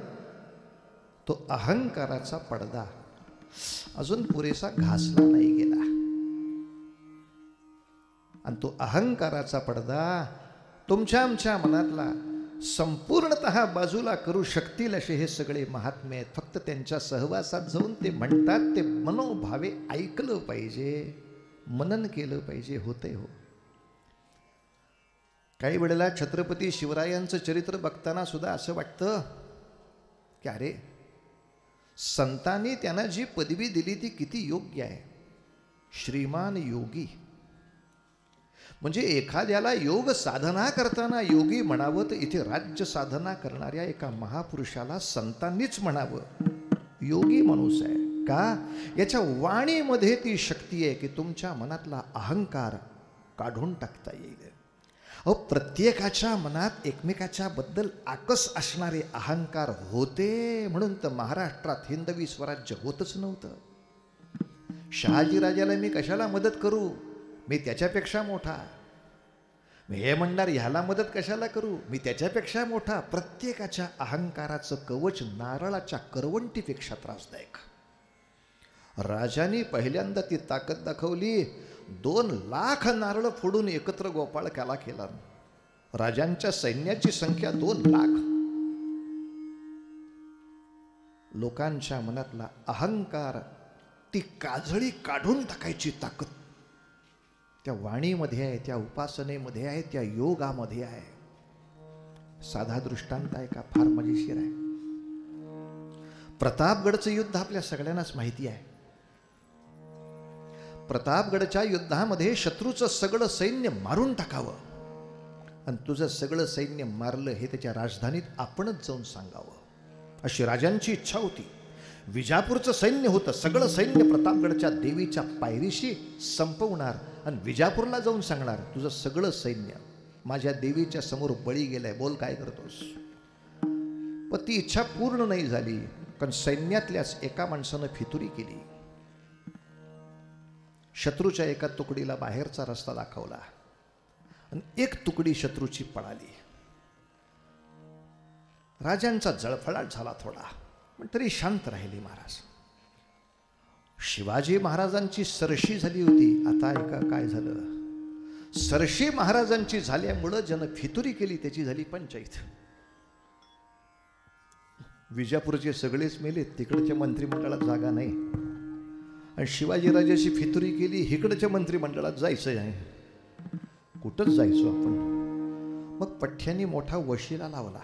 तो अहंकाराचा पडदा अजून पुरेसा घासला नाही गेला. आणि तो अहंकाराचा पडदा तुमच्या आमच्या मनातला संपूर्णतः बाजूला करू शकतील असे हे सगळे महात्मे आहेत. फक्त त्यांच्या सहवासात जाऊन ते म्हणतात ते मनोभावे ऐकलं पाहिजे, मनन केलं पाहिजे. होते हो. काही वेळेला छत्रपती शिवरायांचं चरित्र बघताना सुद्धा असं वाटतं की अरे, संतांनी त्यांना जी पदवी दिली ती किती योग्य आहे. श्रीमान योगी म्हणजे एखाद्याला योग साधना करताना योगी म्हणावं तर इथे राज्य साधना करणाऱ्या एका महापुरुषाला संतांनीच म्हणावं योगी माणूस आहे. का? याच्या वाणीमध्ये ती शक्ती आहे की तुमच्या मनातला अहंकार काढून टाकता येईल. अहो, प्रत्येकाच्या मनात एकमेकाच्या बद्दल आकस असणारे अहंकार होते म्हणून तर महाराष्ट्रात हिंदवी स्वराज्य होतच नव्हतं. शहाजीराजाला मी कशाला मदत करू, मी त्याच्यापेक्षा मोठा. हे म्हणणार ह्याला मदत कशाला करू, मी त्याच्यापेक्षा मोठा. प्रत्येकाच्या अहंकाराचं कवच नारळाच्या करवंटीपेक्षा त्रासदायक. राजाने पहिल्यांदा ती ताकद दाखवली. 2 लाख नारळ फोडून एकत्र गोपाळकाला केला. राजांच्या सैन्याची संख्या 2 लाख. लोकांच्या मनातला अहंकार, ती काजळी काढून टाकायची ताकद त्या वाणीमध्ये आहे, त्या उपासनेमध्ये आहे, त्या योगामध्ये आहे. साधा दृष्टांत आहे का? फार मजेशीर आहे. प्रतापगडचं युद्ध आपल्या सगळ्यांनाच माहिती आहे. प्रतापगडच्या युद्धामध्ये शत्रूचं सगळं सैन्य मारून टाकावं आणि तुझं सगळं सैन्य मारलं हे त्याच्या राजधानीत आपणच जाऊन सांगावं अशी राजांची इच्छा होती. विजापूरचं सैन्य होतं, सगळं सैन्य प्रतापगडच्या देवीच्या पायरीशी संपवणार आणि विजापूरला जाऊन सांगणार तुझं सगळं सैन्य माझ्या देवीच्या समोर बळी गेलंय, बोल काय करतोस. पण ती इच्छा पूर्ण नाही झाली, कारण सैन्यातल्याच एका माणसानं फितुरी केली. शत्रूच्या एका तुकडीला बाहेरचा रस्ता दाखवला आणि एक तुकडी शत्रूची पळाली. राजांचा जळफळाट झाला थोडा, पण तरी शांत राहिले महाराज. शिवाजी महाराजांची सरशी झाली होती. आता ऐका काय झालं. सरशी महाराजांची झाल्यामुळं ज्यानं फितुरी केली त्याची झाली पंचायत. विजापूरचे सगळेच मेले, तिकडच्या मंत्रिमंडळात जागा नाही. आणि शिवाजीराजाची फितुरी केली, इकडच्या मंत्रिमंडळात जायचं आहे. कुठंच जायचो आपण. मग पठ्ठ्यांनी मोठा वशिला लावला.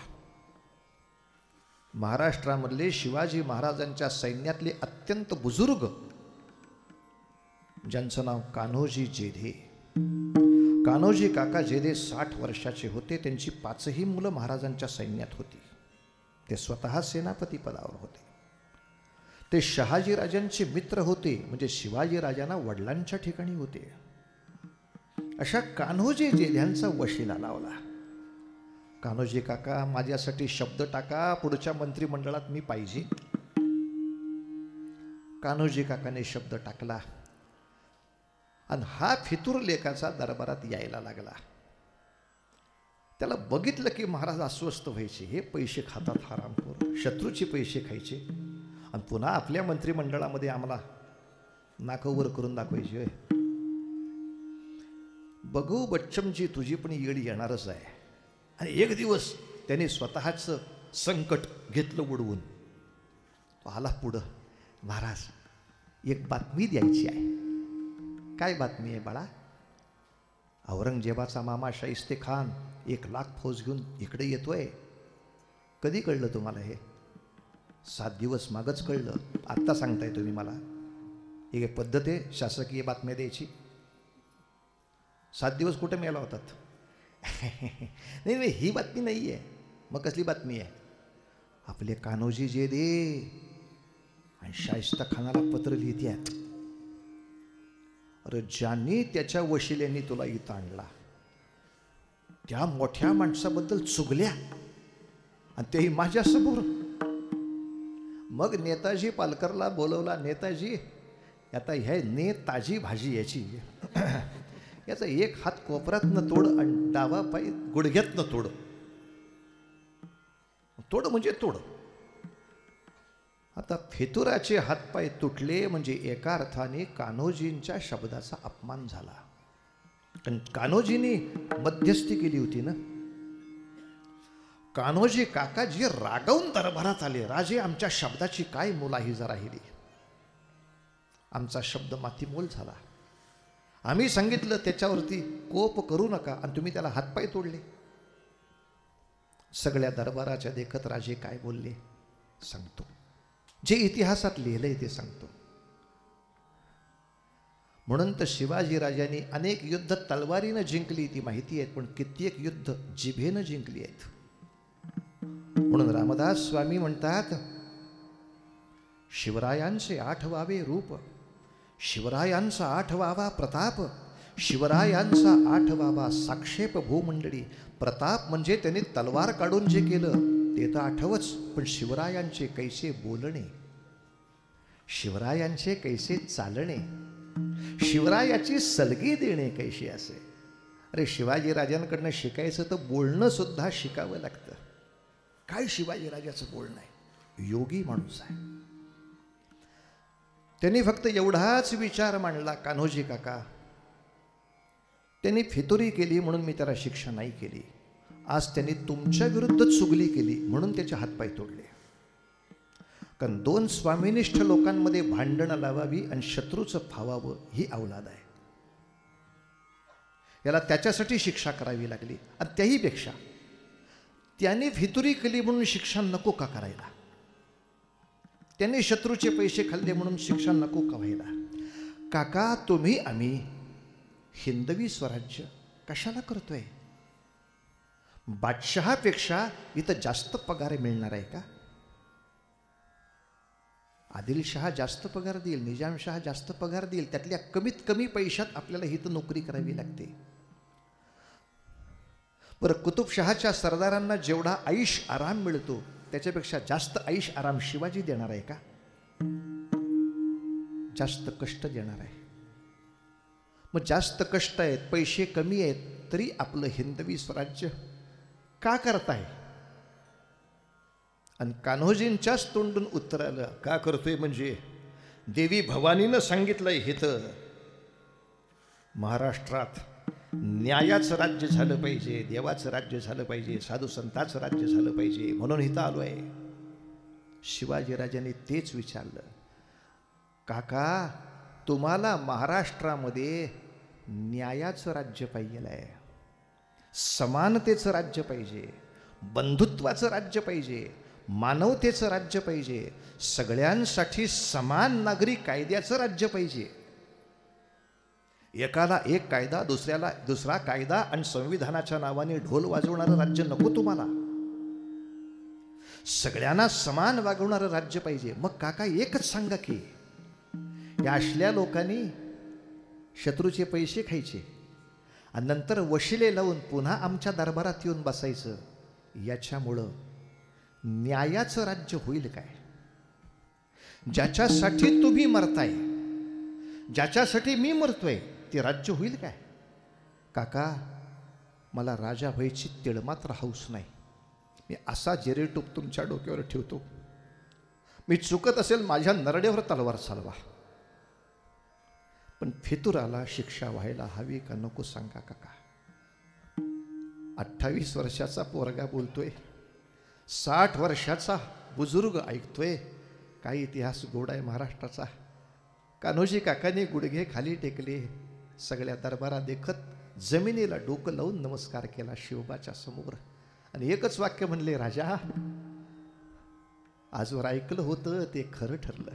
महाराष्ट्रामधले शिवाजी महाराजांच्या सैन्यातले अत्यंत बुजुर्ग, ज्यांचं नाव कान्होजी जेधे. कान्होजी काका जेधे 60 वर्षाचे होते. त्यांची 5ही मुलं महाराजांच्या सैन्यात होती. ते स्वतः सेनापती पदावर होते. ते शहाजीराजांचे मित्र होते, म्हणजे शिवाजीराजांना वडिलांच्या ठिकाणी होते. अशा कान्होजी जेध्यांचा वशिला लावला. कान्होजी काका माझ्यासाठी शब्द टाका, पुढच्या मंत्रिमंडळात मी पाहिजे. कान्होजी काकाने शब्द टाकला आणि हा फितूर लेखाचा दरबारात यायला लागला. त्याला बघितलं की महाराज अस्वस्थ व्हायचे. हे पैसे खातात हरामखोर, शत्रूचे पैसे खायचे आणि पुन्हा आपल्या मंत्रिमंडळामध्ये आम्हाला नाकवर करून दाखवायचे. बघू बच्चमजी, तुझी पण येळ येणारच आहे. आणि एक दिवस त्याने स्वतःचं संकट घेतलं उडवून. आला पुढं, महाराज एक बातमी द्यायची आहे. काय बातमी आहे बाळा? औरंगजेबाचा मामा शाहिस्ते खान 1,00,000 फौज घेऊन इकडे येतोय. कधी कळलं तुम्हाला हे? 7 दिवस मागच कळलं. आत्ता सांगताय तुम्ही मला? ही एक पद्धत आहे शासकीय बातम्या द्यायची? 7 दिवस कुठे मेला होतात? नाही नाही, ही बातमी नाही आहे. मग कसली बातमी आहे? आपले कान्होजी जेधे आणि शाहिस्ता खानाला पत्र लिहितात. अरे ज्यांनी त्याच्या वशिल्याने तुला इथं आणला त्या मोठ्या माणसाबद्दल चुगल्या, आणि तेही माझ्यासमोर. मग नेताजी पालकरला बोलवला. नेताजी, आता ह्या ताजी भाजी याची, याचा एक हात कोपऱ्यातनं तोड आणि डावा पाय गुडघ्यातनं तोड. तोड म्हणजे तोड. आता फितुराचे हातपाय तुटले म्हणजे एका अर्थाने कान्होजींच्या शब्दाचा अपमान झाला. पण कान्होजींनी मध्यस्थी केली होती ना. कान्होजी काकाजी रागावून दरबारात आले. राजे, आमच्या शब्दाची काय मुलाहिजा राहिली? आमचा शब्द मातीमोल झाला. आम्ही सांगितलं त्याच्यावरती कोप करू नका आणि तुम्ही त्याला हातपाय तोडले. सगळ्या दरबाराच्या देखत राजे काय बोलले सांगतो. जे इतिहासात लिहिलंय ते सांगतो. म्हणून तर शिवाजी राजांनी अनेक युद्ध तलवारीनं जिंकली ती माहिती आहेत, पण कित्येक युद्ध जिभेनं जिंकली आहेत. म्हणून रामदास स्वामी म्हणतात, शिवरायांचे 8वावे रूप, शिवरायांचा 8वावा प्रताप, शिवरायांचा 8वावा साक्षेप भूमंडळी. प्रताप म्हणजे त्यांनी तलवार काढून जे केलं ते तर आठवच, पण शिवरायांचे कैसे बोलणे, शिवरायांचे कैसे चालणे, शिवरायाची सलगी देणे कैशी असे. अरे शिवाजी राजांकडनं शिकायचं तर बोलणं सुद्धा शिकावं लागतं. काय शिवाजी राजाचं बोलणं आहे? योगी माणूस आहे. त्यांनी फक्त एवढाच विचार मांडला, कान्होजी काका त्यांनी फितुरी केली म्हणून मी त्याला शिक्षा नाही केली. आज त्यांनी तुमच्या विरुद्ध चुगली केली म्हणून त्याचे हातपाय तोडले. कारण 2 स्वामिनिष्ठ लोकांमध्ये भांडणं लावावी आणि शत्रूचं फावावं ही अवलाद आहे. याला त्याच्यासाठी शिक्षा करावी लागली. आणि त्याही पेक्षा त्याने फितुरी केली म्हणून शिक्षा नको का करायला? त्यांनी शत्रूचे पैसे खाल्ले म्हणून शिक्षा नको का व्हायला? काका, तुम्ही आम्ही हिंदवी स्वराज्य कशाला करतोय? बादशहापेक्षा इथं जास्त पगार मिळणार आहे का? आदिलशहा जास्त पगार देईल, निजामशहा जास्त पगार देईल, त्यातल्या कमीत कमी पैशात आपल्याला इथं नोकरी करावी लागते. बरं, कुतुबशहाच्या सरदारांना जेवढा आयुष आराम मिळतो त्याच्यापेक्षा जास्त ऐश आराम शिवाजी देणार आहे का? जास्त कष्ट देणार आहे. मग जास्त कष्ट आहेत, पैसे कमी आहेत, तरी आपलं हिंदवी स्वराज्य का करताय? आणि कान्होजींच्याच तोंडून उत्तर आलं, का करतोय म्हणजे देवी भवानीनं सांगितलंय हिथं महाराष्ट्रात न्यायाचं राज्य झालं पाहिजे, देवाचं राज्य झालं पाहिजे, साधू संतांचं राज्य झालं पाहिजे, म्हणून इथं आलो आहे. शिवाजीराजांनी तेच विचारलं, काका तुम्हाला महाराष्ट्रामध्ये न्यायाचं राज्य पाहिजे आहे, समानतेचं राज्य पाहिजे, बंधुत्वाचं राज्य पाहिजे, मानवतेचं राज्य पाहिजे, सगळ्यांसाठी समान नागरी कायद्याचं राज्य पाहिजे. एकाला एक कायदा, दुसऱ्याला दुसरा कायदा आणि संविधानाच्या नावाने ढोल वाजवणारं राज्य नको तुम्हाला. सगळ्यांना समान वागवणारं राज्य पाहिजे. मग काका एकच सांगा की या असल्या लोकांनी शत्रूचे पैसे खायचे आणि नंतर वशिले लावून पुन्हा आमच्या दरबारात येऊन बसायचं, याच्यामुळं न्यायाचं राज्य होईल काय? ज्याच्यासाठी तुम्ही मरताय, ज्याच्यासाठी मी मरतोय, ते राज्य होईल काय? काका मला राजा व्हायची तिळमात्र हौस नाही. मी असा जेरेटूप तुमच्या डोक्यावर ठेवतो, मी चुकत असेल माझ्या नरड्यावर तलवार चालवा, पण फितुराला शिक्षा व्हायला हवी का नको सांगा काका. 28 वर्षाचा पोरगा बोलतोय, 60 वर्षाचा बुजुर्ग ऐकतोय. काय इतिहास गोड आहे महाराष्ट्राचा. कान्होजी काकांनी गुडघे खाली टेकले, सगळ्या दरबारा देखत जमिनीला डोकं लावून नमस्कार केला शिवबाच्या समोर आणि एकच वाक्य म्हणले, राजा आजवर ऐकलं होतं ते खरं ठरलं.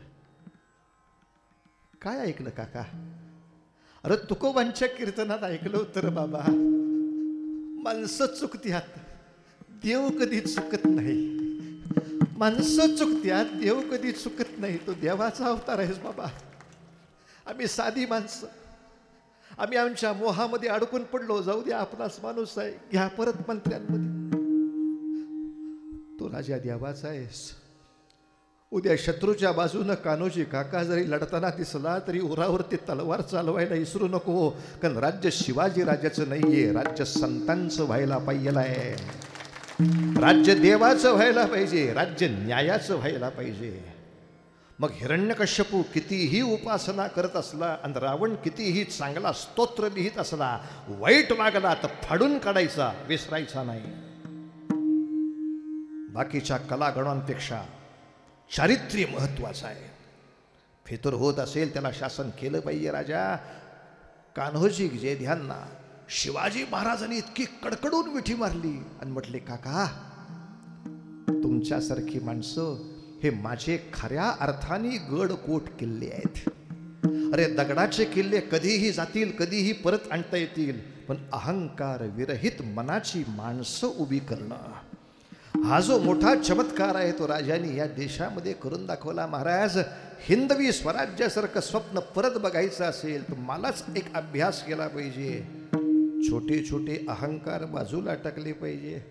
काय ऐकलं काका? अरे तुकोबांच्या कीर्तनात ऐकलं होतं रे बाबा, माणसं चुकत्यात देव कधी चुकत नाही. माणसं चुकत्यात देव कधी चुकत नाही. तो देवाचा अवतार आहेस बाबा. आम्ही साधी माणसं, आम्ही आमच्या मोहामध्ये अडकून पडलो. जाऊ द्या, आपलाच माणूस आहे, घ्या परत मंत्र्यांमध्ये. तो राजा देवाचा आहेस. उद्या शत्रूच्या बाजूनं कान्होजी काका जरी लढताना दिसला तरी उरावरती तलवार चालवायला विसरू नको, कारण राज्य शिवाजी राजाचं नाहीये, राज्य संतांचं व्हायला पाहिजे, राज्य देवाचं व्हायला पाहिजे, राज्य न्यायाचं व्हायला पाहिजे. मग हिरण्यकश्यपू कितीही उपासना करत असला आणि रावण कितीही चांगला स्तोत्र लिहित असला, वाईट वागला तर फाडून काढायचा, विसरायचा नाही. बाकीच्या कलागणांपेक्षा चारित्र्य महत्वाचं आहे. फितूर होत असेल त्याला शासन केलं पाहिजे. राजा कान्होजी जे ध्यांना शिवाजी महाराजांनी इतकी कडकडून मिठी मारली आणि म्हटले, काका तुमच्यासारखी माणसं हे माझे खऱ्या अर्थाने गड कोट किल्ले आहेत. अरे दगडाचे किल्ले कधीही जातील, कधीही परत आणता येतील, पण अहंकार विरहित मनाची माणसं उभी करणं, हा जो मोठा चमत्कार आहे तो राजांनी या देशामध्ये करून दाखवला. महाराज, हिंदवी स्वराज्यासारखं स्वप्न परत बघायचं असेल तर मलाच एक अभ्यास केला पाहिजे. छोटे छोटे अहंकार बाजूला टाकले पाहिजे.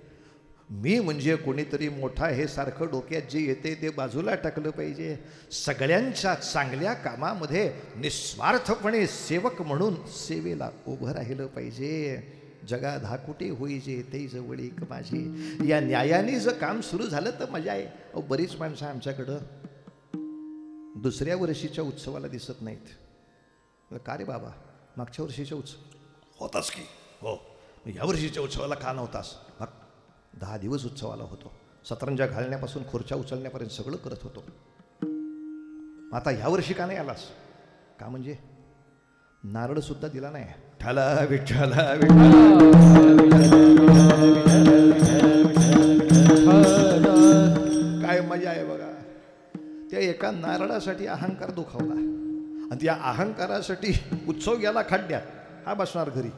मी म्हणजे कोणीतरी मोठा हे सारखं डोक्यात जे येते ते बाजूला टाकलं पाहिजे. सगळ्यांच्या चांगल्या कामामध्ये निस्वार्थपणे सेवक म्हणून सेवेला उभं राहिलं पाहिजे. जगात हाकुटे होईजे ते जवळ एक माझे. या न्यायाने जर काम सुरू झालं तर मजा आहे. अहो बरीच माणसं आमच्याकडं दुसऱ्या वर्षीच्या उत्सवाला दिसत नाहीत. का रे बाबा, मागच्या वर्षीच्या उत्सव होतास की? हो. ह्या वर्षीच्या उत्सवाला का नव्हतास? मग 10 दिवस उत्सवाला होतो. सतरंजा घालण्यापासून खुर्च्या उचलण्यापर्यंत सगळं करत होतो. आता ह्या वर्षी का नाही आलास? का म्हणजे नारळ सुद्धा दिला नाही. ठाला विठ्ठला काय मजा आहे बघा. त्या एका नारळासाठी अहंकार दुखावला आणि त्या अहंकारासाठी उत्सव गेला खड्ड्यात. हा बसणार घरी.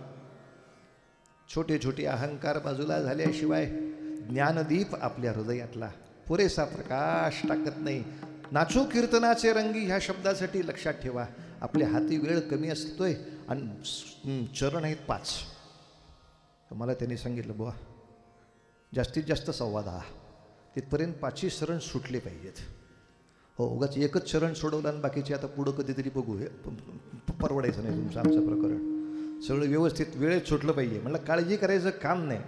छोटे छोटे अहंकार बाजूला झाल्याशिवाय ज्ञानदीप आपल्या हृदयातला पुरेसा प्रकाश टाकत नाही. नाचो कीर्तनाचे रंगी ह्या शब्दासाठी लक्षात ठेवा. आपल्या हाती वेळ कमी असतोय आणि चरण आहेत 5. मला त्यांनी सांगितलं, बुवा जास्तीत जास्त 10:15. तिथपर्यंत 5ही चरण सुटले पाहिजेत. हो, उगाच एकच चरण सोडवलं आणि बाकीचे आता पुढं कधीतरी बघू, हे परवडायचं नाही तुमचं आमचं प्रकरण. सगळं व्यवस्थित वेळेत सुटलं पाहिजे. म्हणलं काळजी करायचं काम नाही.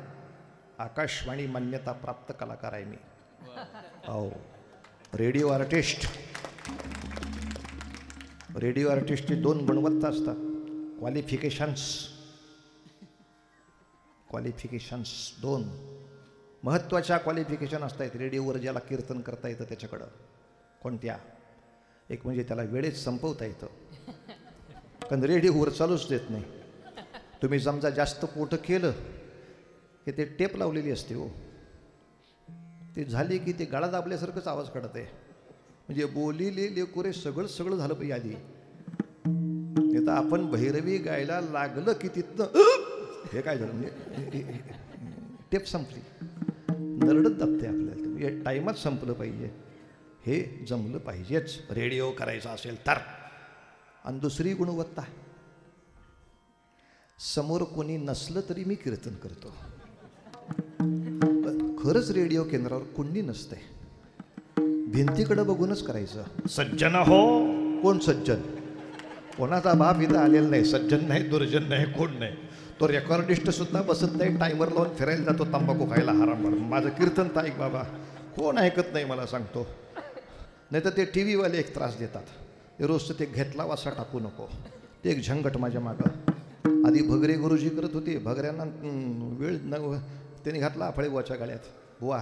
आकाशवाणी मान्यता प्राप्त कलाकार आहे मी. हो, रेडिओ आर्टिस्ट. रेडिओ आर्टिस्टची 2 गुणवत्ता असतात. क्वालिफिकेशन्स 2 महत्त्वाच्या क्वालिफिकेशन असतात रेडिओवर. ज्याला कीर्तन करता येतं त्याच्याकडं कोणत्या? एक म्हणजे त्याला वेळेत संपवता येतं, कारण रेडिओवर चालूच देत नाही. तुम्ही समजा जास्त पोटं केलं की ते टेप लावलेली असते हो, ते झाली की ते गाळा दाबल्यासारखंच आवाज काढत आहे. म्हणजे बोलिले लेकुरे सगळं झालं पाहिजे आधी. तर आपण भैरवी गायला लागलं की तिथनं हे काय झालं, म्हणजे टेप संपली, नरडत दाबते आपल्याला. हे टाईमात संपलं पाहिजे, हे जमलं पाहिजेच रेडिओ करायचा असेल तर. आणि दुसरी गुणवत्ता, समोर कोणी नसलं तरी मी कीर्तन करतो. खरंच रेडिओ केंद्रावर कोणी नसतंय, भिंतीकडे बघूनच करायचं. सज्जन हो, कोण सज्जन? कोणाचा बाप इथं आलेला नाही. सज्जन नाही, दुर्जन नाही, कोण नाही. तो रेकॉर्डिस्ट सुद्धा बसत नाही, टायमर लावून फिरायला जातो तंबाखू खायला हराम. माझं कीर्तन तर ऐक बाबा, कोण ऐकत नाही मला सांगतो. नाही तर ते टी व्हीवाले एक त्रास देतात, ते रोजचं ते घेतला वासा टाकू नको, ते एक झंगट माझ्या मागं. आधी भगरे गुरुजी करत होते, भगऱ्यांना वेळ न त्यांनी घातला फळेबुवाच्या गाड्यात. बुवा,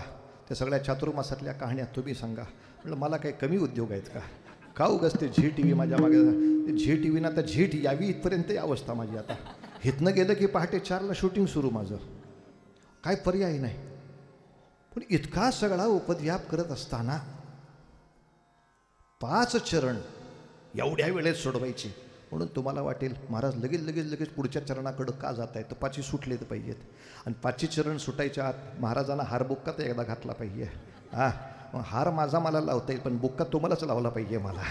त्या सगळ्या चातुर्मासातल्या कहाण्या तुम्ही सांगा. म्हटलं मला काही कमी उद्योग आहेत का उगाच ते झी टी व्ही माझ्या मागे. ते झी टी व्हीनं आता झीट यावी इथपर्यंत अवस्था माझी. आता इथनं गेलं की पहाटे 4ला शूटिंग सुरू माझं, काय पर्याय नाही. पण इतका सगळा उपद्व्याप करत असताना 5 चरण एवढ्या वेळेत सोडवायची. म्हणून तुम्हाला वाटेल महाराज लगेच पुढच्या चरणाकडं का जात आहे, तर 5ही सुटले तर पाहिजेत. आणि 5ही चरण सुटायच्या आत महाराजांना हार बुक्का तर एकदा घातला पाहिजे. हार माझा मला लावता येईल, पण बुक्का तुम्हालाच लावला पाहिजे मला.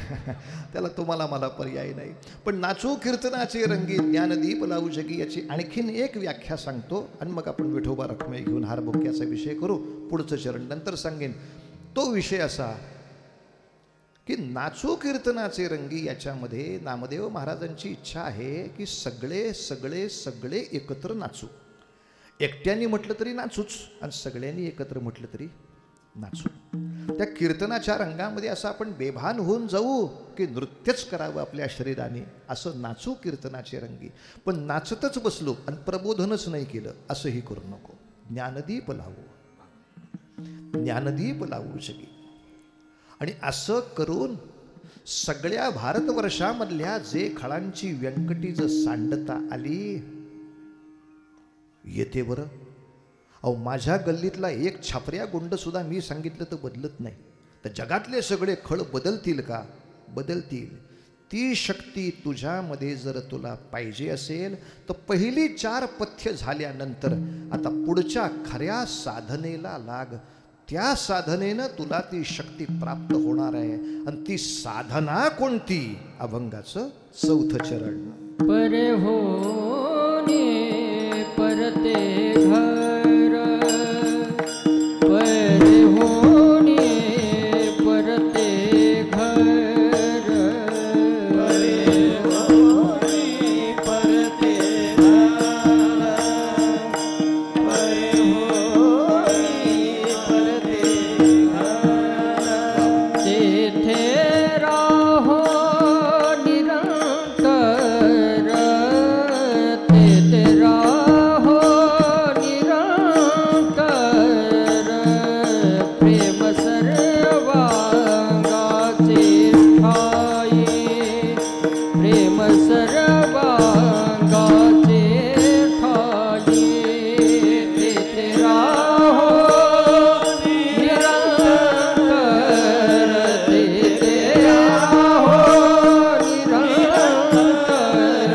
त्याला तुम्हाला मला पर्याय नाही. पण नाचू कीर्तनाचे रंगी ज्ञानदीप लावू जगी याची आणखीन एक व्याख्या सांगतो, आणि मग आपण विठोबा रखुमाई घेऊन हार बुक्क्याचा विषय करू. पुढचं चरण नंतर सांगेन. तो विषय असा की नाचू कीर्तनाचे रंगी याच्यामध्ये नामदेव महाराजांची इच्छा आहे की सगळे एकत्र नाचू. एकट्याने म्हटलं तरी नाचूच, आणि सगळ्यांनी एकत्र म्हटलं तरी नाचू. त्या कीर्तनाच्या रंगामध्ये असं आपण बेभान होऊन जाऊ की नृत्यच करावं आपल्या शरीराने, असं नाचू कीर्तनाचे रंगी. पण नाचतच बसलो आणि प्रबोधनच नाही केलं, असंही करू नको. ज्ञानदीप लावू शकी. आणि असं करून सगळ्या भारतवर्षामधल्या जे खळांची व्यंकटी सांडता आली येते बरं. अहो, माझ्या गल्लीतला एक छापऱ्या गुंड सुद्धा मी सांगितलं तर बदलत नाही, तर जगातले सगळे खळ बदलतील का? बदलतील. ती शक्ती तुझ्यामध्ये जर तुला पाहिजे असेल तर पहिली 4 पथ्य झाल्यानंतर आता पुढच्या खऱ्या साधनेला लाग. त्या साधनेनं तुला ती शक्ती प्राप्त होणार आहे. आणि ती साधना कोणती? अभंगाचं 4थं चरण. परे होने परते घर, परे होने परते घर, परे होने परते घर, परे होने परते घर. तेथे राहो निरंतर, तेथे राहो निरंतर, प्रेम सर्वांगाचे ठाई, प्रेम सर्वांगाचे ठाई. तेथे राहो निरंतर, तेथे राहो निरंतर,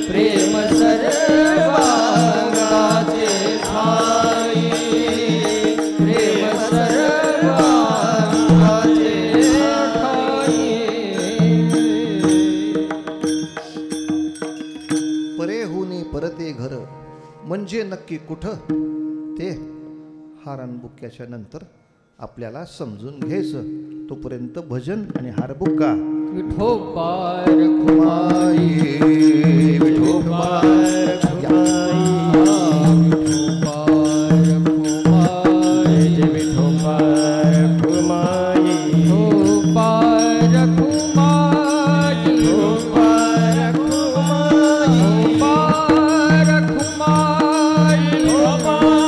प्रेम सर्वांगाचे ठाई, प्रेम सर्वांगाचे ठाई. परे होणे परते घर म्हणजे नक्की कुठं? ते हारनबुक्क्याच्या नंतर आपल्याला समजून घ्यायचं. तोपर्यंत भजन आणि हारबुक्का. विठोबा रखुमाई विठोबा रखुमाई विठोबा रखुमाई विठोबा रखुमाई विठोबा रखुमाई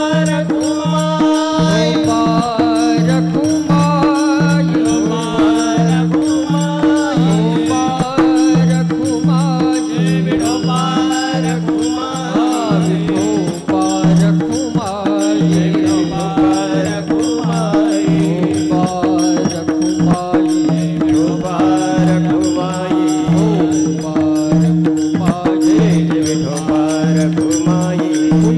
विठोबा रखुमाई विठोबा रखुमाई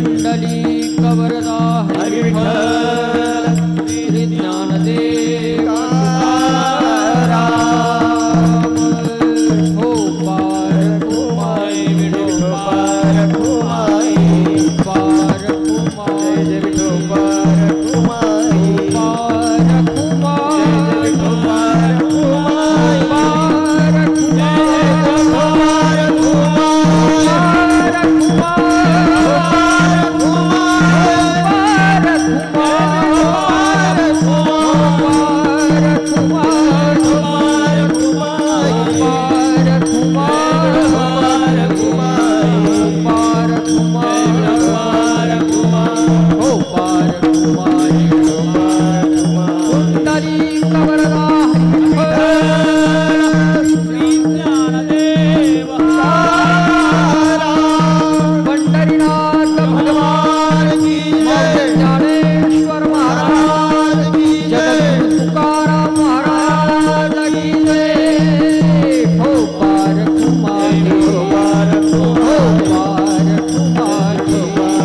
विठोबा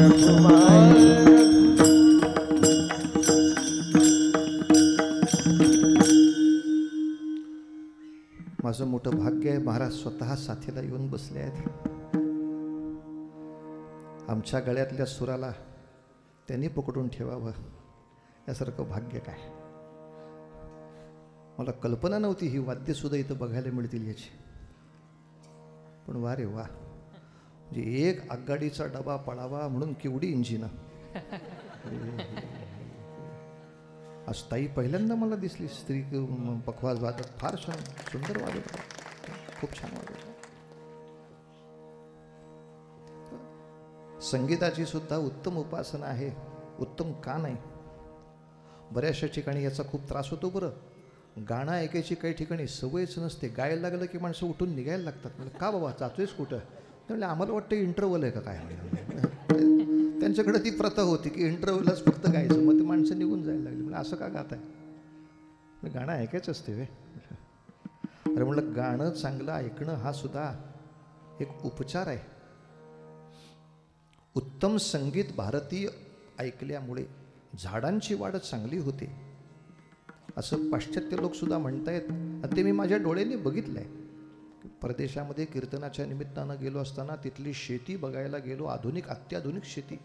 रखुमाई माझं मोठं भाग्य आहे, महाराज स्वतः साथीला येऊन बसले आहेत. आमच्या गळ्यातल्या सुराला त्यांनी पकडून ठेवावं यासारखं भाग्य काय. मला कल्पना नव्हती ही वाद्यसुद्धा इथं बघायला मिळतील याची. पण वा रे वा, म्हणजे एक आगगाडीचा डबा पळावा म्हणून केवढी इंजिन. आज ताई पहिल्यांदा मला दिसली स्त्री पखवाज वादक. फार छान, सुंदर वादक, खूप छान वादक. संगीताची सुद्धा उत्तम उपासना आहे, उत्तम का नाही. बऱ्याचशा ठिकाणी याचा खूप त्रास होतो. बरं, गाणं ऐकायची काही ठिकाणी सवयच नसते. गायला लागलं की माणसं उठून निघायला लागतात. म्हणजे का बाबा जातोयस कुठं? म्हणजे आम्हाला वाटतं इंटरव्हल आहे का काय. त्यांच्याकडे ती प्रथा होती की इंटरव्ह्यूलाच फक्त गायचं. मग ते माणसं निघून जायला लागली. म्हणजे असं का गात आहे? गाणं ऐकायचं असते वे. अरे म्हटलं, गाणं चांगलं ऐकणं हा सुद्धा एक उपचार आहे. उत्तम संगीत भारतीय ऐकल्यामुळे झाडांची वाढ चांगली होते असं पाश्चात्य लोक सुद्धा म्हणतायत. आणि ते मी माझ्या डोळ्यांनी बघितलं आहे. परदेशामध्ये कीर्तनाच्या निमित्तानं गेलो असताना तिथली शेती बघायला गेलो, आधुनिक अत्याधुनिक शेती.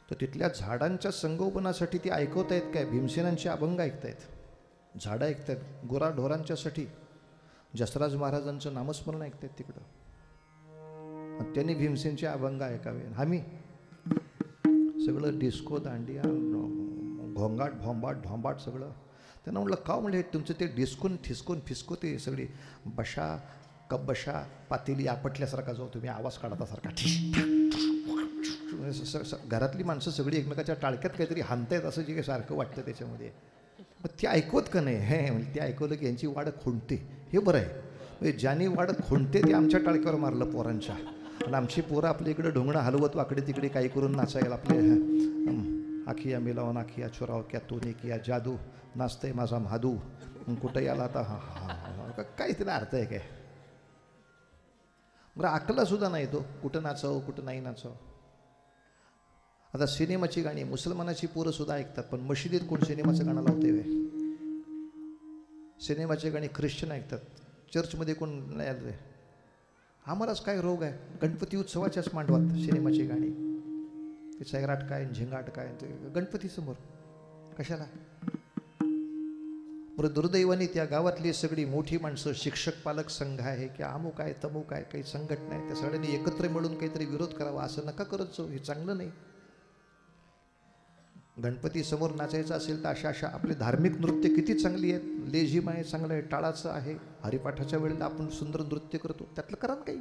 तर तिथल्या झाडांच्या संगोपनासाठी ती ऐकवतायत काय, भीमसेनांचे अभंग ऐकतायत, झाडं ऐकतायत. गुराढोरांच्यासाठी जसराज महाराजांचं नामस्मरण ऐकतायत तिकडं. आणि त्यांनी भीमसेनचे अभंग ऐकावे. आम्ही सगळं डिस्को, दांडिया, घोंगाट, भोंबाट, ढोंबाट सगळं. त्यांना म्हटलं, का म्हणजे तुमचं ते डिस्कोन ठिस्कोन फिस्को ते सगळी बशा कब्बशा पातेली आपटल्यासारखा जो तुम्ही आवाज काढतासारखा, घरातली माणसं सगळी एकमेकाच्या टाळक्यात काहीतरी हाणतायत असं जे सारखं वाटतं त्याच्यामध्ये. मग ते ऐकवत का नाही? हे म्हणजे ते ऐकवलं की यांची वाढ खुंटते. हे बरं आहे. म्हणजे ज्यांनी वाढ खुंटते ते आमच्या टाळक्यावर मारलं पोरांच्या. आणि आमची पोरं आपल्या इकडे ढोंगणं हलवत वाकडे तिकडे काही करून नाचायला आपले आखिया मिलावून आखिया चुराव क्या तूने किया जादू, नाचतंय माझा महादू, कुठं याला आता काय तिला अर्थ आहे काय? बरं, अकला सुद्धा नाही तो कुठं नाचावं कुठं नाही नाचावं. आता सिनेमाची गाणी मुसलमानाची पोरं सुद्धा ऐकतात, पण मशिदीत कोण सिनेमाचं गाणं लावते वे? सिनेमाचे गाणी ख्रिश्चन ऐकतात, चर्चमध्ये कोण नाही आलं रे, आम्हालाच काय रोग आहे. गणपती उत्सवाच्याच मांडवात सिनेमाची गाणी, ते सैराट काय झिंगाट काय, ते गणपतीसमोर कशाला. बरं दुर्दैवाने त्या गावातली सगळी मोठी माणसं, शिक्षक पालक संघ आहे की अमुक आहे तमुक आहे, काही संघटना आहे, त्या सगळ्यांनी एकत्र मिळून काहीतरी विरोध करावा. असं नका करत जाऊ, हे चांगलं नाही. गणपती समोर नाचायचं असेल तर अशा आपले धार्मिक नृत्य किती चांगली आहेत. लेझिम आहे, चांगलं आहे, टाळाचं आहे, हरिपाठाच्या वेळेला आपण सुंदर नृत्य करतो, त्यातलं करा ना काही.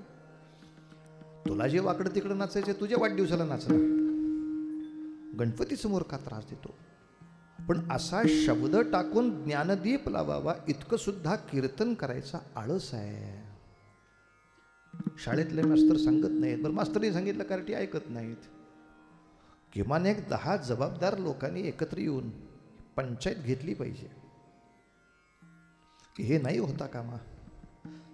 तुला जे वाकडं तिकडं नाचायचं तुझ्या वाढदिवसाला नाचला, गणपती समोर का त्रास देतो. पण असा शब्द टाकून ज्ञानदीप लावावा इतकं सुद्धा कीर्तन करायचा आळस आहे. शाळेतले मास्तर सांगत नाहीत, बरं मास्तरनी सांगितलं कारण ती ऐकत नाहीत. किमान एक 10 जबाबदार लोकांनी एकत्र येऊन पंचायत घेतली पाहिजे की हे नाही होता कामा.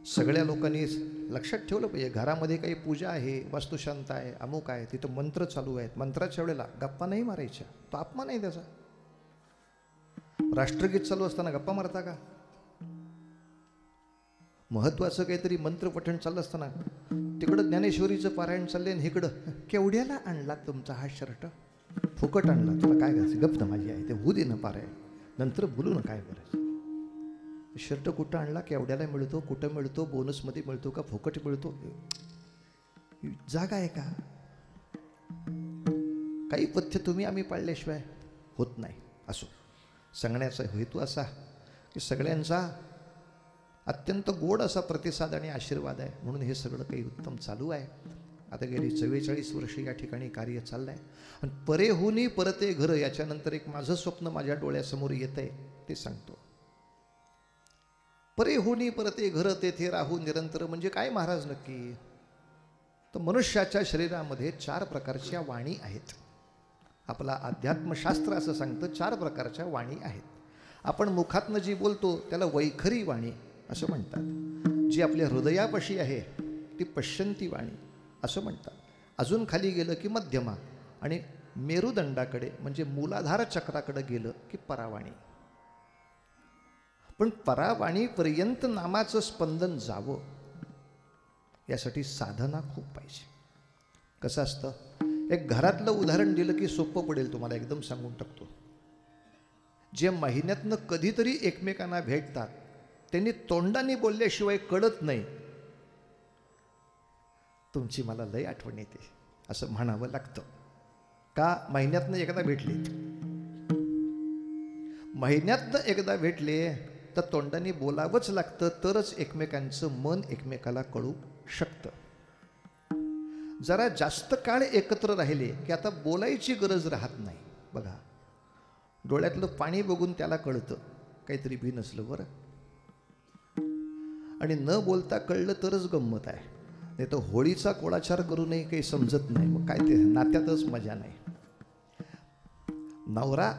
सगळ्या लोकांनी लक्षात ठेवलं पाहिजे, घरामध्ये काही पूजा आहे, वास्तुशांत आहे, अमुक आहे, तिथं मंत्र चालू आहेत, मंत्राच्या वेळेला गप्पा नाही मारायच्या, तो अपमान नाही त्याचा. राष्ट्रगीत चालू असताना गप्पा मारता का? महत्वाचं काहीतरी मंत्रपठण चाललं असताना तिकडं ज्ञानेश्वरीचं पारायण चालले आणि इकडं केवढ्याला आणला तुमचा हा शर्ट, फुकट आणला, तुला काय करायचं, गप्प ना माझी आहे, ते होऊ दे ना पारायण, नंतर बोलू ना काय करायचं. शर्ट कुठं आणला, केवढ्याला मिळतो, कुठं मिळतो, बोनसमध्ये मिळतो का, फुकट मिळतो, जागा आहे का? काही पथ्य तुम्ही आम्ही पाळल्याशिवाय होत नाही. असो, सांगण्याचा हेतू असा की सगळ्यांचा अत्यंत गोड असा प्रतिसाद आणि आशीर्वाद आहे, म्हणून हे सगळं काही उत्तम चालू आहे. आता गेली 44 वर्ष या ठिकाणी कार्य चाललं आहे. आणि परेहुनी परते घर, याच्यानंतर एक माझं स्वप्न माझ्या डोळ्यासमोर येत आहे, ते सांगतो. परेहुनी परते घर तेथे राहू निरंतर म्हणजे काय महाराज नक्की? तर मनुष्याच्या शरीरामध्ये 4 प्रकारच्या वाणी आहेत. आपला अध्यात्मशास्त्र असं सांगतं 4 प्रकारच्या वाणी आहेत. आपण मुखातनं जी बोलतो त्याला वैखरी वाणी असं म्हणतात. जी आपल्या हृदयापाशी आहे ती पश्यंती वाणी असं म्हणतात. अजून खाली गेलं की मध्यमा, आणि मेरुदंडाकडे म्हणजे मूलाधार चक्राकडे गेलं की परावाणी. पण परावाणीपर्यंत नामाचं स्पंदन जावं यासाठी साधना खूप पाहिजे. कसं असतं, एक घरातलं उदाहरण दिलं की सोपं पडेल तुम्हाला, एकदम सांगून टाकतो. जे महिन्यातनं कधीतरी एकमेकांना भेटतात त्यांनी तोंडाने बोलल्याशिवाय कळत नाही, तुमची मला लय आठवण येते असं म्हणावं लागतं. का? महिन्यातनं एकदा भेटले, महिन्यातनं एकदा भेटले तर तोंडाने बोलावंच लागतं, तरच एकमेकांचं मन एकमेकाला कळू शकतं. जरा जास्त काळ एकत्र राहिले की आता बोलायची गरज राहत नाही. बघा, डोळ्यातलं पाणी बघून त्याला कळतं काहीतरी भी नसलं बरं, आणि न बोलता कळलं तरच गंमत आहे. नाही तर होळीचा कोळाचार करूनही काही समजत नाही, मग काय ते नात्यातच मजा नाही. नवरा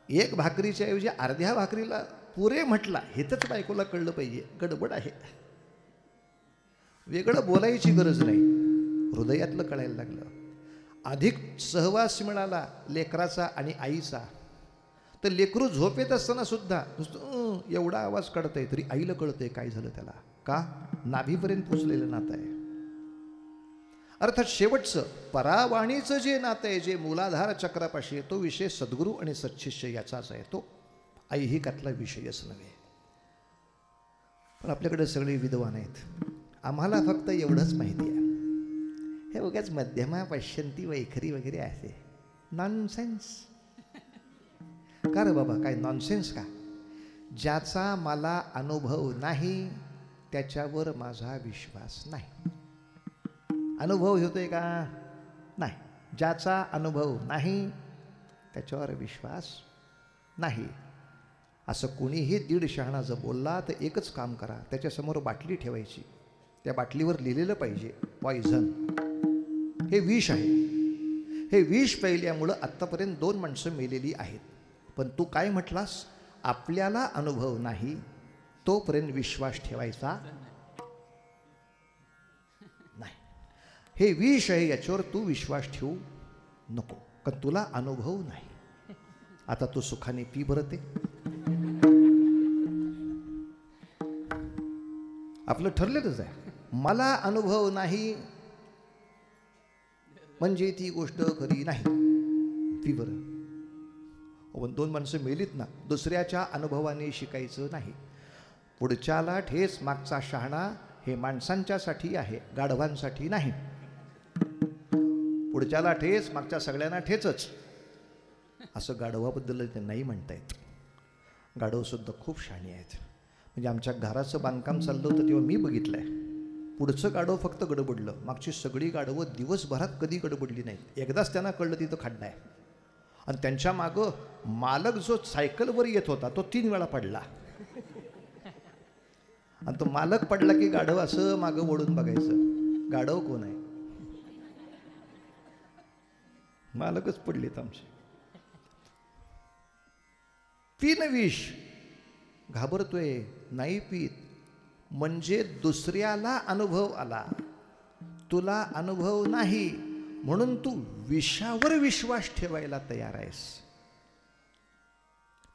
एक भाकरीच्या ऐवजी अर्ध्या भाकरीला पुरे म्हटला, हेच बायकोला कळलं पाहिजे, गडबड आहे. वेगळं बोलायची गरज नाही, हृदयातलं कळायला लागलं. अधिक सहवास मिळाला लेकराचा आणि आईचा, तर लेकरू झोपेत असताना सुद्धा नुसतं एवढा आवाज काढतंय तरी आईला कळतंय काय झालं त्याला. का? नाभीपर्यंत पोचलेलं नातं आहे. अर्थात शेवटचं परावाणीचं जे नातं आहे, जे मूलाधार चक्रापाशी आहे, तो विषय सद्गुरू आणि सच्छिष्य याचाच आहे, तो ऐहिकातला विषयच नव्हे. पण आपल्याकडे सगळे विद्वान आहेत, आम्हाला फक्त एवढंच माहिती आहे, हे उगाच मध्यमा पश्यंती वैखरी वगैरे आहे, नॉनसेन्स. का रे बाबा, काय नॉनसेन्स का? ज्याचा मला अनुभव नाही त्याच्यावर माझा विश्वास नाही. अनुभव होतोय का? नाही. ज्याचा अनुभव नाही त्याच्यावर विश्वास नाही. असं कोणीही 1.5 शहाणा जर बोलला तर एकच काम करा, त्याच्यासमोर बाटली ठेवायची, त्या बाटलीवर लिहिलेलं पाहिजे पॉइझन, हे विष आहे. हे विष प्यायल्यामुळं आत्तापर्यंत 2 माणसं मेलेली आहेत. पण तू काय म्हटलास? आपल्याला अनुभव नाही तोपर्यंत विश्वास ठेवायचा नाही. हे विष आहे, याच्यावर तू विश्वास ठेवू नको, कारण तुला अनुभव नाही. आता तू सुखाने पी बरं ते. आपलं ठरलेलंच आहे. मला अनुभव नाही म्हणजे ती गोष्ट खरी नाही. ती बरं 2 माणसं मेलीत ना, दुसऱ्याच्या अनुभवाने शिकायचं नाही. पुढच्याला ठेच मागचा शहाणा हे माणसांच्यासाठी आहे, गाढवांसाठी नाही. पुढच्याला ठेच मागच्या सगळ्यांना ठेचच असं गाढवाबद्दल ते नाही म्हणतायत. गाढवसुद्धा खूप शहाणी आहेत. म्हणजे आमच्या घराचं बांधकाम चाललं होतं तेव्हा मी बघितलंय, पुढचं गाढव फक्त गडबडलं, मागची सगळी गाढवं दिवसभरात कधी गडबडली नाहीत. एकदाच त्यांना कळलं तिथं खड्डा आहे. आणि त्यांच्या मागं मालक जो सायकलवर येत होता तो 3 वेळा पडला. आणि तो मालक पडला की गाढव असं मागं ओढून बघायचं, गाढव कोण आहे. मालकच पडलेत आमचे. 3 विष घाबरतोय, नाही पीत, म्हणजे दुसऱ्याला अनुभव आला, तुला अनुभव नाही म्हणून तू विषावर विश्वास ठेवायला तयार आहेस.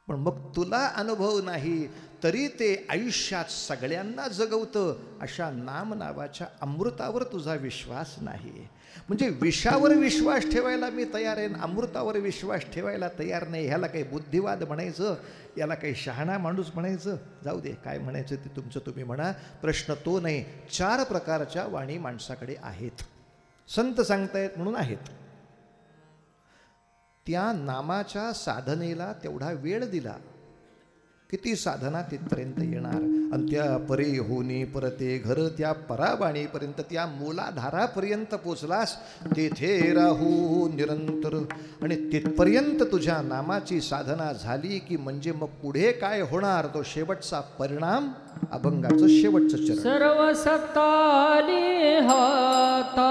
पण मग तुला अनुभव नाही तरी ते आयुष्यात सगळ्यांना जगवतं अशा नाम नावाच्या अमृतावर तुझा विश्वास नाही. म्हणजे विषावर विश्वास ठेवायला मी तयार आहे, अमृतावर विश्वास ठेवायला तयार नाही. ह्याला काही बुद्धिवाद म्हणायचं, याला काही शहाणा माणूस म्हणायचं, जाऊ दे, काय म्हणायचं ते तुमचं तुम्ही म्हणा. प्रश्न तो नाही. 4 प्रकारच्या वाणी माणसाकडे आहेत, संत सांगतायत म्हणून आहेत. त्या नामाच्या साधनेला तेवढा वेळ दिला, किती साधना तिथपर्यंत येणार. आणि त्या परे होनी परते घर, त्या पराबाणीपर्यंत, त्या मूलाधारापर्यंत पोचलास, तेथे राहू निरंतर. आणि तिथपर्यंत तुझ्या नामाची साधना झाली की म्हणजे मग पुढे काय होणार, तो शेवटचा परिणाम, अभंगाचं शेवटचं चरण. सर्व सत्ताली हाता,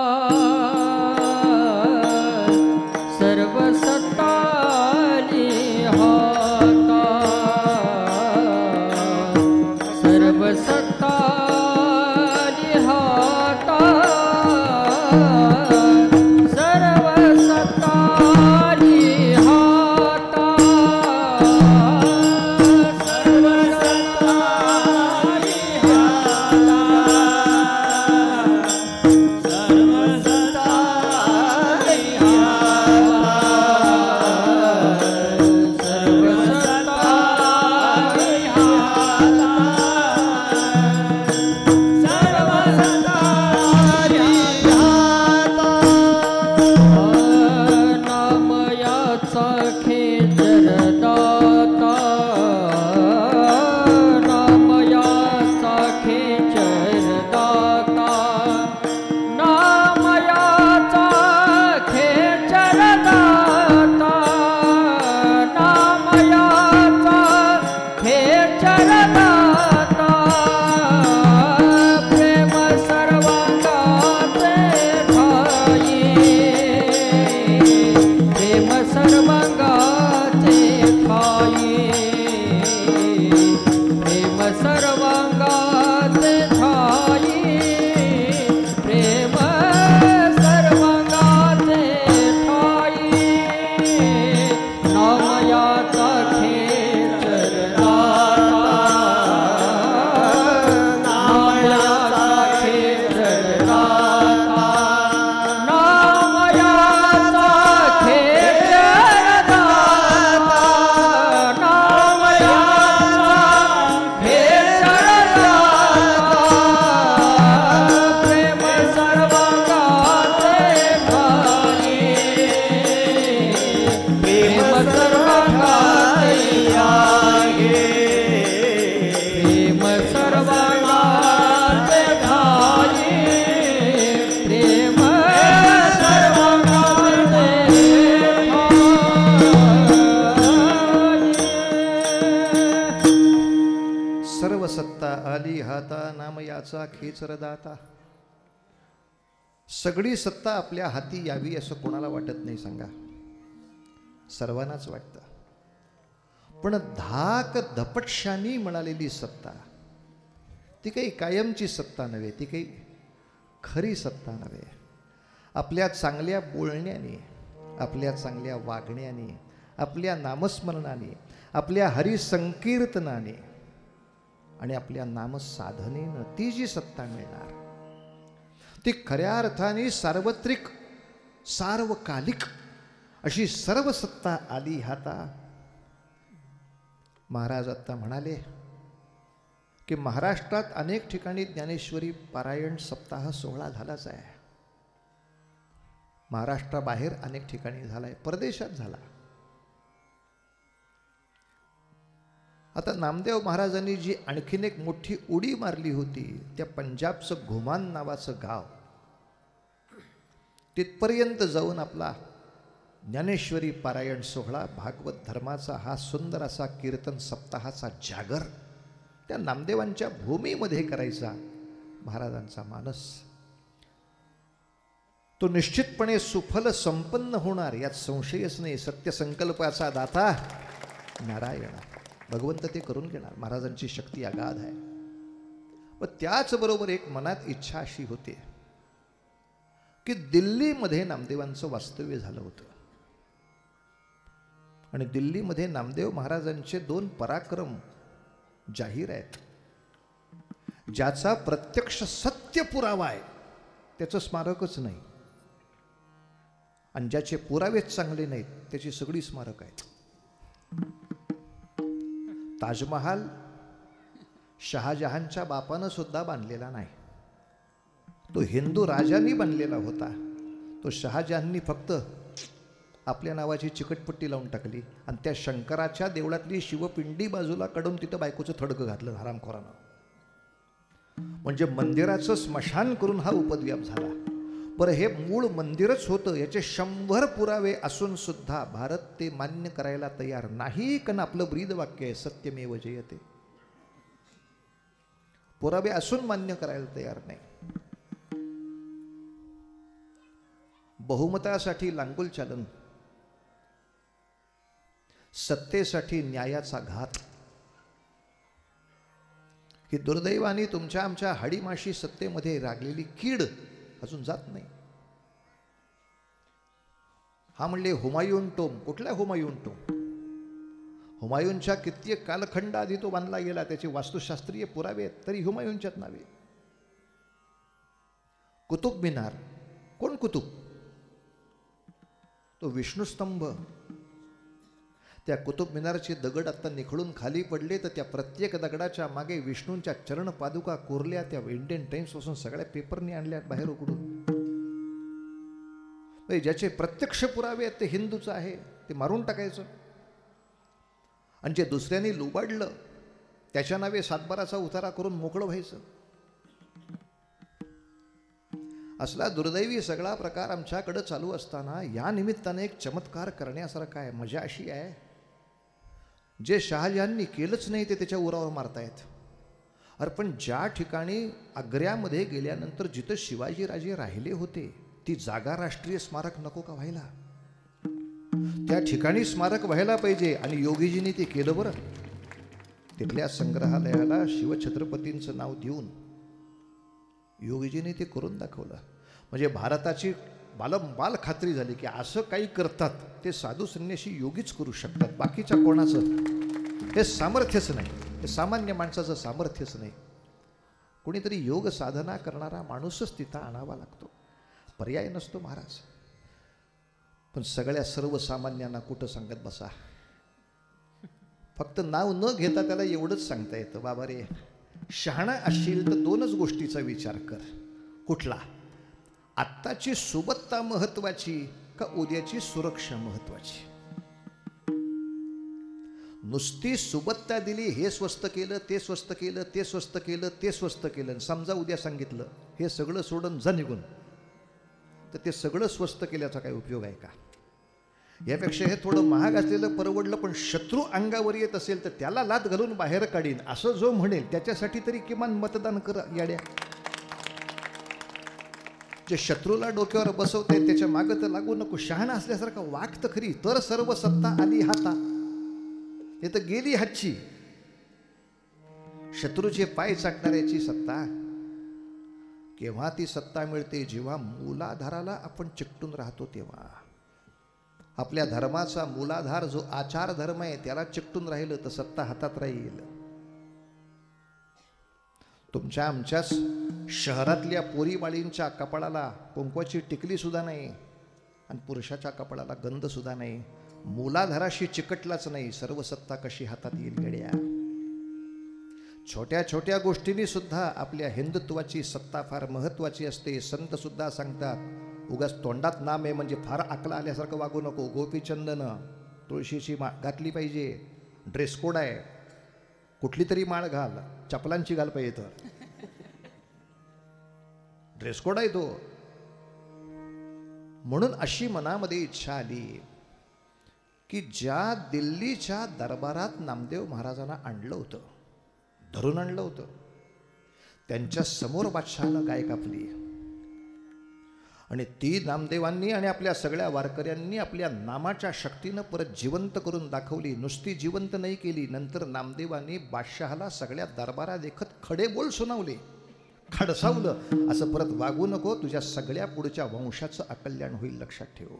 सर्व सत्ताली हाता, सर्व सत्ताली हाता, सर्व सत्ताली हाता, सर्व सत्ताली हाता, सर्व सत्ताली खेचर दाता. सगळी सत्ता आपल्या हाती यावी असं कोणाला वाटत नाही, सांगा. सर्वांनाच वाटतं. पण धाक धपटशानी मिळालेली सत्ता ती काही कायमची सत्ता नव्हे, ती काही खरी सत्ता नव्हे. आपल्या चांगल्या बोलण्याने, आपल्या चांगल्या वागण्याने, आपल्या नामस्मरणाने, आपल्या हरिसंकीर्तनाने आणि आपल्या नामसाधनेनं ती जी सत्ता मिळणार ती खऱ्या अर्थाने सार्वत्रिक सार्वकालिक अशी सर्व सत्ता आली हाता. महाराज आता म्हणाले की महाराष्ट्रात अनेक ठिकाणी ज्ञानेश्वरी पारायण सप्ताह सोहळा झालाच आहे. महाराष्ट्राबाहेर अनेक ठिकाणी झालाय, परदेशात झाला. आता नामदेव महाराजांनी जी आणखीन एक मोठी उडी मारली होती त्या पंजाबचं घुमान नावाचं गाव, तिथपर्यंत जाऊन आपला ज्ञानेश्वरी पारायण सोहळा भागवत धर्माचा हा सुंदर असा कीर्तन सप्ताहाचा जागर त्या नामदेवांच्या भूमीमध्ये करायचा महाराजांचा मानस. तो निश्चितपणे सुफल संपन्न होणार यात संशयच नाही. सत्यसंकल्पाचा दाता नारायण भगवंत ते करून घेणार. महाराजांची शक्ती अगाध आहे. व त्याचबरोबर एक मनात इच्छा अशी होती की दिल्लीमध्ये नामदेवांचं वास्तव्य झालं होतं आणि दिल्लीमध्ये नामदेव महाराजांचे 2 पराक्रम जाहीर आहेत. ज्याचा प्रत्यक्ष सत्य पुरावा आहे त्याचं स्मारकच नाही आणि ज्याचे पुरावेच चांगले नाहीत त्याची सगळी स्मारक आहेत. ताजमहाल शहाजहानच्या बापानं सुद्धा बांधलेला नाही, तो हिंदू राजांनी बांधलेला होता. तो शहाजहाननी फक्त आपल्या नावाची चिकटपट्टी लावून टाकली आणि त्या शंकराच्या देवळातली शिवपिंडी बाजूला काढून तिथं बायकोचं थडकं घातलं हरामखोरानं. म्हणजे मंदिराचं स्मशान करून हा उपद्व्याप झाला. बरं, हे मूळ मंदिरच होतं याचे 100 पुरावे असून सुद्धा भारत ते मान्य करायला तयार नाही. कारण आपलं ब्रीद वाक्य आहे सत्यमेव जयते. पुरावे असून मान्य करायला तयार नाही. बहुमतासाठी लांगुल चालन, सत्तेसाठी न्यायाचा घात ही दुर्दैवाने तुमच्या आमच्या हाडीमाशी सत्तेमध्ये लागलेली कीड अजून जात नाही. हा म्हणले हुमायून टोम. कुठला हुमायून टोम? हुमायूनच्या कित्येक कालखंड आधी तो बांधला गेला, त्याचे वास्तुशास्त्रीय पुरावे आहेत तरी हुमायूनच्याच नावे. कुतुब मिनार, कोण कुतुब? तो विष्णुस्तंभ. त्या कुतुब मिनारचे दगड आता निखळून खाली पडले तर त्या प्रत्येक दगडाच्या मागे विष्णूंच्या चरण पादुका कोरल्या. त्या इंडियन टाइम्स पासून सगळ्या पेपरनी आणल्या बाहेर उघडून. ज्याचे प्रत्यक्ष पुरावे आहेत ते हिंदूचं आहे ते मारून टाकायचं आणि जे दुसऱ्यांनी लुबाडलं त्याच्या नावे सातबाराचा उतारा करून मोकळं व्हायचं. असला दुर्दैवी सगळा प्रकार आमच्याकडे चालू असताना या निमित्ताने एक चमत्कार करण्यासारखा आहे. मजा अशी आहे, जे शहाजहाननी केलंच नाही ते त्याच्या उरावर मारतायत. अरे पण ज्या ठिकाणी आग्र्यामध्ये गेल्यानंतर जिथं शिवाजीराजे राहिले होते ती जागा राष्ट्रीय स्मारक नको का व्हायला? त्या ठिकाणी स्मारक व्हायला पाहिजे. आणि योगीजींनी ते केलं. बरं, तिथल्या संग्रहालयाला शिवछत्रपतींचं नाव देऊन योगीजींनी ते करून दाखवलं. म्हणजे भारताची बालंबाल खात्री झाली की असं काही करतात ते साधू संन्यासी योगीच करू शकतात. बाकीच्या कोणाचं हे सामर्थ्यच नाही, हे सामान्य माणसाचं सामर्थ्यच नाही. कोणीतरी योग साधना करणारा माणूसच तिथं आणावा लागतो, पर्याय नसतो महाराज. पण सगळ्या सर्वसामान्यांना कुठं सांगत बसा. फक्त नाव न घेता त्याला एवढंच सांगता येतं, बाबा रे शहाणा असशील तर 2च गोष्टीचा विचार कर. कुठला? आत्ताची सुबत्ता महत्वाची का उद्याची सुरक्षा महत्वाची? नुसती सुबत्ता दिली, हे स्वस्त केलं, ते स्वस्त केलं, ते स्वस्त केलं, ते स्वस्त केलं, समजा उद्या सांगितलं हे सगळं सोडून जा निघून, तर ते सगळं स्वस्त केल्याचा काही उपयोग आहे का? यापेक्षा हे थोडं महाग असलेलं परवडलं, पण शत्रू अंगावर येत असेल तर त्याला लात घालून बाहेर काढीन असं जो म्हणेल त्याच्यासाठी तरी किमान मतदान कर याड्या. जे शत्रूला डोक्यावर बसवते त्याच्या मागं तर लागू नको. शहाणा असल्यासारखा वाघ तर खरी, तर सर्व सत्ता आली हाता. हे तर गेली हातची. शत्रूचे पाय चाटणाऱ्याची सत्ता केव्हा ती सत्ता मिळते? जेव्हा मूलाधाराला आपण चिकटून राहतो तेव्हा. आपल्या धर्माचा मूलाधार जो आचार धर्म आहे त्याला चिकटून राहिलं तर सत्ता हातात राहील. तुमच्या आमच्याच शहरातल्या पोरीबाळींच्या कपाळाला कुंकवाची टिकली सुद्धा नाही आणि पुरुषाच्या कपाळाला गंध सुद्धा नाही. मूलाधाराशी चिकटलाच नाही, सर्व सत्ता कशी हातात येईल गड्या. छोट्या छोट्या गोष्टींनी सुद्धा आपल्या हिंदुत्वाची सत्ता फार महत्वाची असते. संत सुद्धा सांगतात, उगाच तोंडात नाम आहे म्हणजे फार अकला आल्यासारखं वागू नको. गोपीचंदन तुळशीची माळ घातली पाहिजे, ड्रेस कोड आहे, कुठली तरी माळ घाल, चपलांची घाल पाहिजे तर ड्रेस कोड आहे तो. म्हणून अशी मनामध्ये इच्छा आली की ज्या दिल्लीच्या दरबारात नामदेव महाराजांना आणलं होतं, धरून आणलं होतं, त्यांच्या समोर बादशहाला गाय कापली आणि ती नामदेवांनी आणि आपल्या सगळ्या वारकऱ्यांनी आपल्या नामाच्या शक्तीनं परत जिवंत करून दाखवली. नुसती जिवंत नाही केली, नंतर नामदेवांनी बादशहाला सगळ्या दरबारात देखत खडे बोल सुनावले, खडसावलं. असं परत वागू नको, तुझ्या सगळ्या पुढच्या वंशाचं अकल्याण होईल, लक्षात ठेव.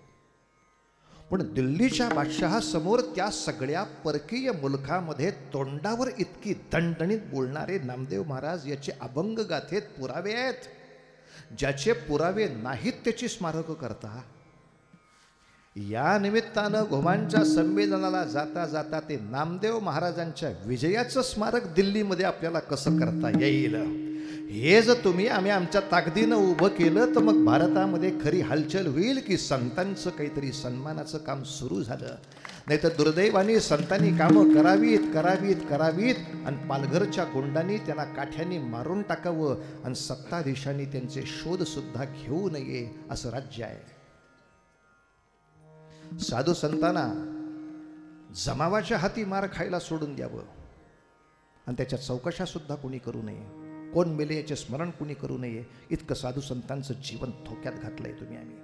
पण दिल्लीच्या बादशहासमोर त्या सगळ्या परकीय मुलखामध्ये तोंडावर इतकी दणदणीत बोलणारे नामदेव महाराज याचे अभंग गाथेत पुरावे आहेत. ज्याचे पुरावे नाहीत त्याची स्मारकं करता. या निमित्तानं घुमांच्या संमेलनाला जाता जाता ते नामदेव महाराजांच्या विजयाचं स्मारक दिल्लीमध्ये आपल्याला कसं करता येईल, हे जर तुम्ही आम्ही आमच्या ताकदीनं उभं केलं तर मग भारतामध्ये खरी हालचाल होईल की संतांचं काहीतरी सन्मानाचं काम सुरू झालं. नाही तर दुर्दैवाने संतांनी कामं करावीत करावीत करावीत आणि पालघरच्या गुंडांनी त्यांना काठ्यांनी मारून टाकावं आणि सत्ताधीशांनी त्यांचे शोध सुद्धा घेऊ नये असं राज्य आहे. साधू संतांना जमावाच्या हाती मार खायला सोडून द्यावं आणि त्याच्या चौकशा सुद्धा कोणी करू नये. कोण मेले याचे स्मरण कुणी करू नये, इतकं साधू संतांचं जीवन धोक्यात घातलंय तुम्ही आम्ही.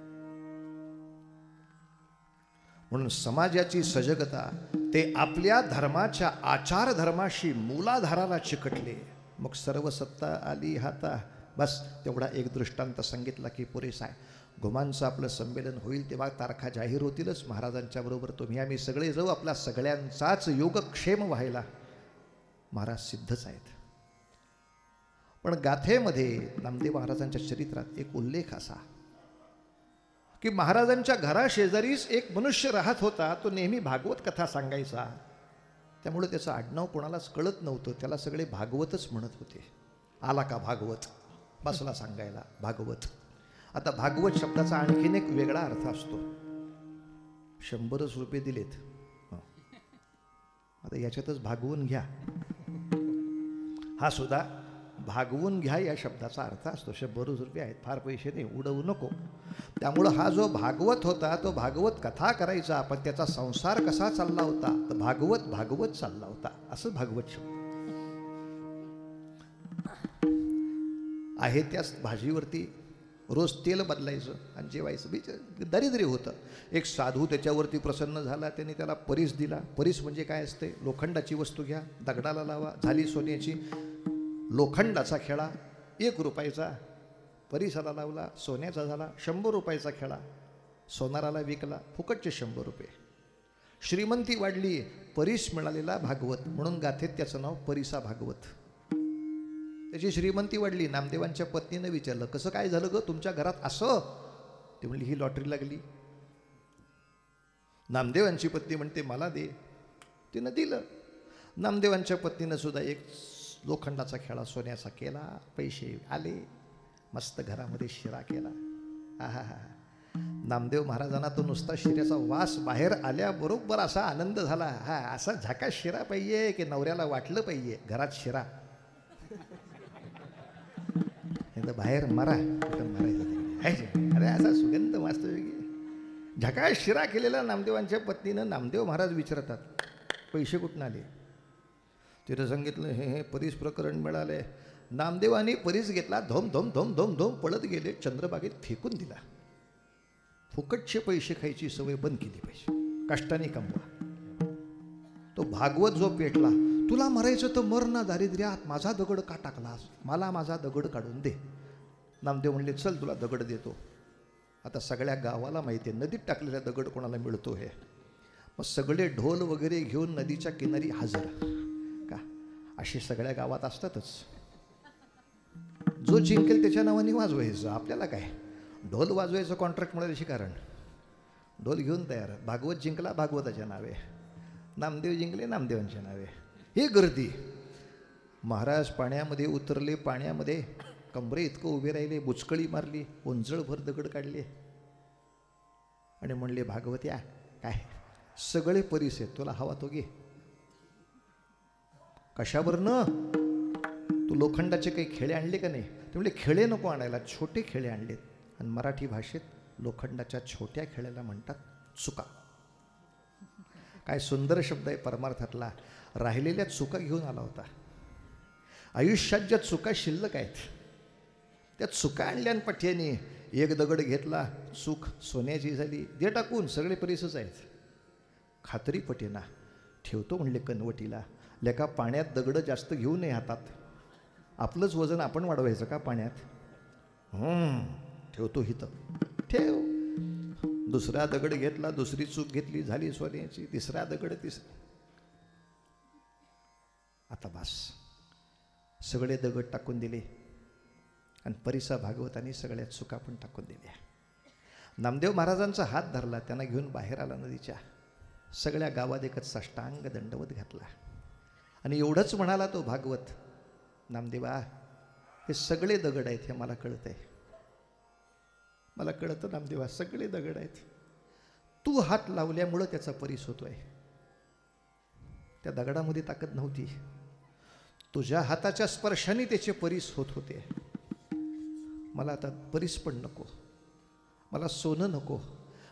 म्हणून समाजाची सजगता ते आपल्या धर्माच्या आचार धर्माशी मूलाधाराला चिकटले, मग सर्व सत्ता आली हाता. बस तेवढा एक दृष्टांत सांगितला की पुरेसा आहे. घुमांचं आपलं संमेलन होईल तेव्हा तारखा जाहीर होतीलच. महाराजांच्या बरोबर तुम्ही आम्ही सगळे जाऊ. आपला सगळ्यांचाच योगक्षेम व्हायला महाराज सिद्धच आहेत. पण गाथेमध्ये नामदेव महाराजांच्या चरित्रात एक उल्लेख असा की महाराजांच्या घराशेजारीच एक मनुष्य राहत होता. तो नेहमी भागवत कथा सांगायचा, त्यामुळे त्याचं आडनाव कोणालाच कळत नव्हतं. त्याला सगळे भागवतच म्हणत होते. आला का भागवत, बसला सांगायला भागवत. आता भागवत शब्दाचा आणखीन एक वेगळा अर्थ असतो. 100 रुपये दिलेत, आता याच्यातच भागवून घ्या, हा सुद्धा भागवून घ्या या शब्दाचा अर्थ असतो. 100 रुपये आहेत, फार पैसे नाही, उडवू नको. त्यामुळं हा जो भागवत होता तो भागवत कथा करायचा, पण त्याचा संसार कसा चालला होता तर भागवत भागवत चालला होता, असं भागवत शब्द आहे. त्याच भाजीवरती रोज तेल बदलायचं आणि जेवायचं. दारिद्र्य होतं. एक साधू त्याच्यावरती प्रसन्न झाला, त्याने त्याला परीस दिला. परीस म्हणजे काय असते, लोखंडाची वस्तू घ्या, दगडाला लावा, झाली सोन्याची. लोखंडाचा खेळा 1 रुपयाचा, परीसाला लावला, सोन्याचा झाला 100 रुपयाचा खेळा. सोनाराला विकला, फुकटचे 100 रुपये. श्रीमंती वाढली, परीस मिळालेला भागवत, म्हणून गाथेत त्याचं नाव परीसा भागवत. त्याची श्रीमंती वाढली. नामदेवांच्या पत्नीनं विचारलं, कसं काय झालं ग तुमच्या घरात असं? ती म्हणली, ही लॉटरी लागली. नामदेवांची पत्नी म्हणते, मला दे. तिनं दिलं. नामदेवांच्या पत्नीनं सुद्धा एक लोखंडाचा खेळा सोन्याचा केला, पैसे आले, मस्त घरामध्ये शिरा केला. आहा हा. नामदेव महाराजांना तो नुसता शिऱ्याचा वास बाहेर आल्याबरोबर असा आनंद झाला. हा, असा झाका शिरा पाहिजे की नवऱ्याला वाटलं पाहिजे घरात शिरा. बाहेर मारा, मारायचं. अरे असा सुगंध मस्त झकाळ शिरा केलेला नामदेवांच्या पत्नीनं. नामदेव महाराज विचारतात, पैसे कुठून आले? तिथं सांगितलं, हे परीस प्रकरण मिळाले. नामदेवांनी परीस घेतला, धोम धोम धोम धोम धोम पळत गेले, चंद्रबागेत फेकून दिला. फुकटचे पैसे खायची सवय बंद केली पाहिजे, कष्टाने कमवा. तो भागवत जो पेटला, तुला मरायचं तर मर ना दारिद्र्यात, माझा दगड का टाकलास, मला माझा दगड काढून दे. नामदेव म्हणले, चल तुला दगड देतो. आता सगळ्या गावाला माहिती आहे नदीत टाकलेला दगड कोणाला मिळतो हे. मग सगळे ढोल वगैरे घेऊन नदीच्या किनारी हजर. का अशी सगळ्या गावात असतातच. जो जिंकेल त्याच्या नावाने वाजवायचं. आपल्याला काय ढोल वाजवायचं कॉन्ट्रॅक्ट मिळाल्याशी कारण ढोल घेऊन तयार. भागवत जिंकला भागवताच्या नावे, नामदेव जिंकले नामदेवांच्या नावे. ही गर्दी. महाराज पाण्यामध्ये उतरले, पाण्यामध्ये कमरे इतकं उभे राहिले, बुचकळी मारली, ओंजळभर दगड काढले आणि म्हणले भागवत्या काय सगळे परीस आहेत, तुला हवा तो घे. कशावरनं? तू लोखंडाचे काही खेळे आणले का नाही? ते म्हणले खेळे नको आणायला, छोटे खेळे आणलेत. आणि मराठी भाषेत लोखंडाच्या छोट्या खेळ्याला म्हणतात चुका. काय सुंदर शब्द आहे परमार्थातला. राहिलेल्या चुका घेऊन आला होता. आयुष्यात ज्या चुका शिल्लक आहेत त्या चुका आणल्यान पाठ्याने. एक दगड घेतला, चूक सोन्याची झाली, दे टाकून, सगळे परीसच आहेत. खात्री पटेना. ठेवतो म्हणले कनवटीला. लेका पाण्यात दगड जास्त घेऊ नये हातात. आपलंच वजन आपण वाढवायचं का पाण्यात? ठेवतो हिथं. ठेव. दुसरा दगड घेतला, दुसरी चूक घेतली, झाली सोन्याची. तिसरा दगड, आता बस. सगळे दगड टाकून दिले आणि परिसा भागवतांनी सगळ्या चुका पण टाकून दिल्या. नामदेव महाराजांचा हात धरला, त्यांना घेऊन बाहेर आला नदीच्या. सगळ्या गावात एकच साष्टांग दंडवत घातला आणि एवढंच म्हणाला तो भागवत, नामदेवा हे सगळे दगड आहेत, हे मला कळतंय. मला कळतं नामदेवा, सगळे दगड आहेत. तू हात लावल्यामुळं त्याचा परीस होतोय. त्या दगडामध्ये ताकद नव्हती. तुझ्या हाताच्या स्पर्शाने त्याचे परीस होत होते. मला आता परीस पण नको, मला सोनं नको,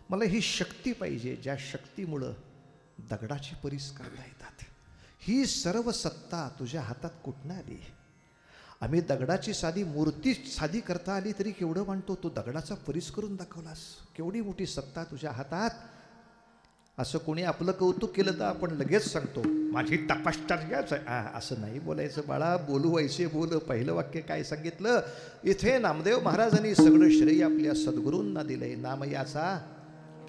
मला ही शक्ती पाहिजे ज्या शक्तीमुळं दगडाची परीस काढता येतात. ही सर्व सत्ता तुझ्या हातात कुठनं आली? आम्ही दगडाची साधी मूर्ती साधी करता आली तरी केवढं मानतो, तू दगडाचा परीस करून दाखवलास. केवढी मोठी सत्ता तुझ्या हातात. असं कोणी आपलं कौतुक केलं तर आपण लगेच सांगतो माझी तपश्चर्याच आहे. असं नाही बोलायचं बाळा. बोलू वैसे बोल. पहिलं वाक्य काय सांगितलं? इथे नामदेव महाराजांनी सगळं श्रेय आपल्या सद्गुरूंना दिलंय. नाम याचा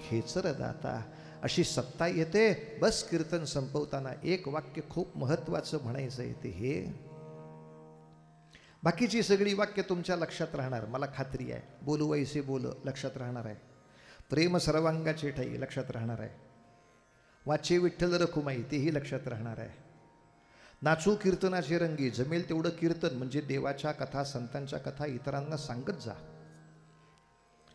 खेचर दाता. अशी सत्ता येते. बस कीर्तन संपवताना एक वाक्य खूप महत्वाचं म्हणायचं आहे, ते हे. बाकीची सगळी वाक्य तुमच्या लक्षात राहणार, मला खात्री आहे. बोलू वैसे बोल लक्षात राहणार आहे. प्रेम सर्वांगाचे ठाई लक्षात राहणार आहे. वाचे विठ्ठल रखुमाई तेही लक्षात राहणार आहे. नाचू कीर्तनाचे रंगी. जमेल तेवढं कीर्तन म्हणजे देवाच्या कथा, संतांच्या कथा इतरांना सांगत जा.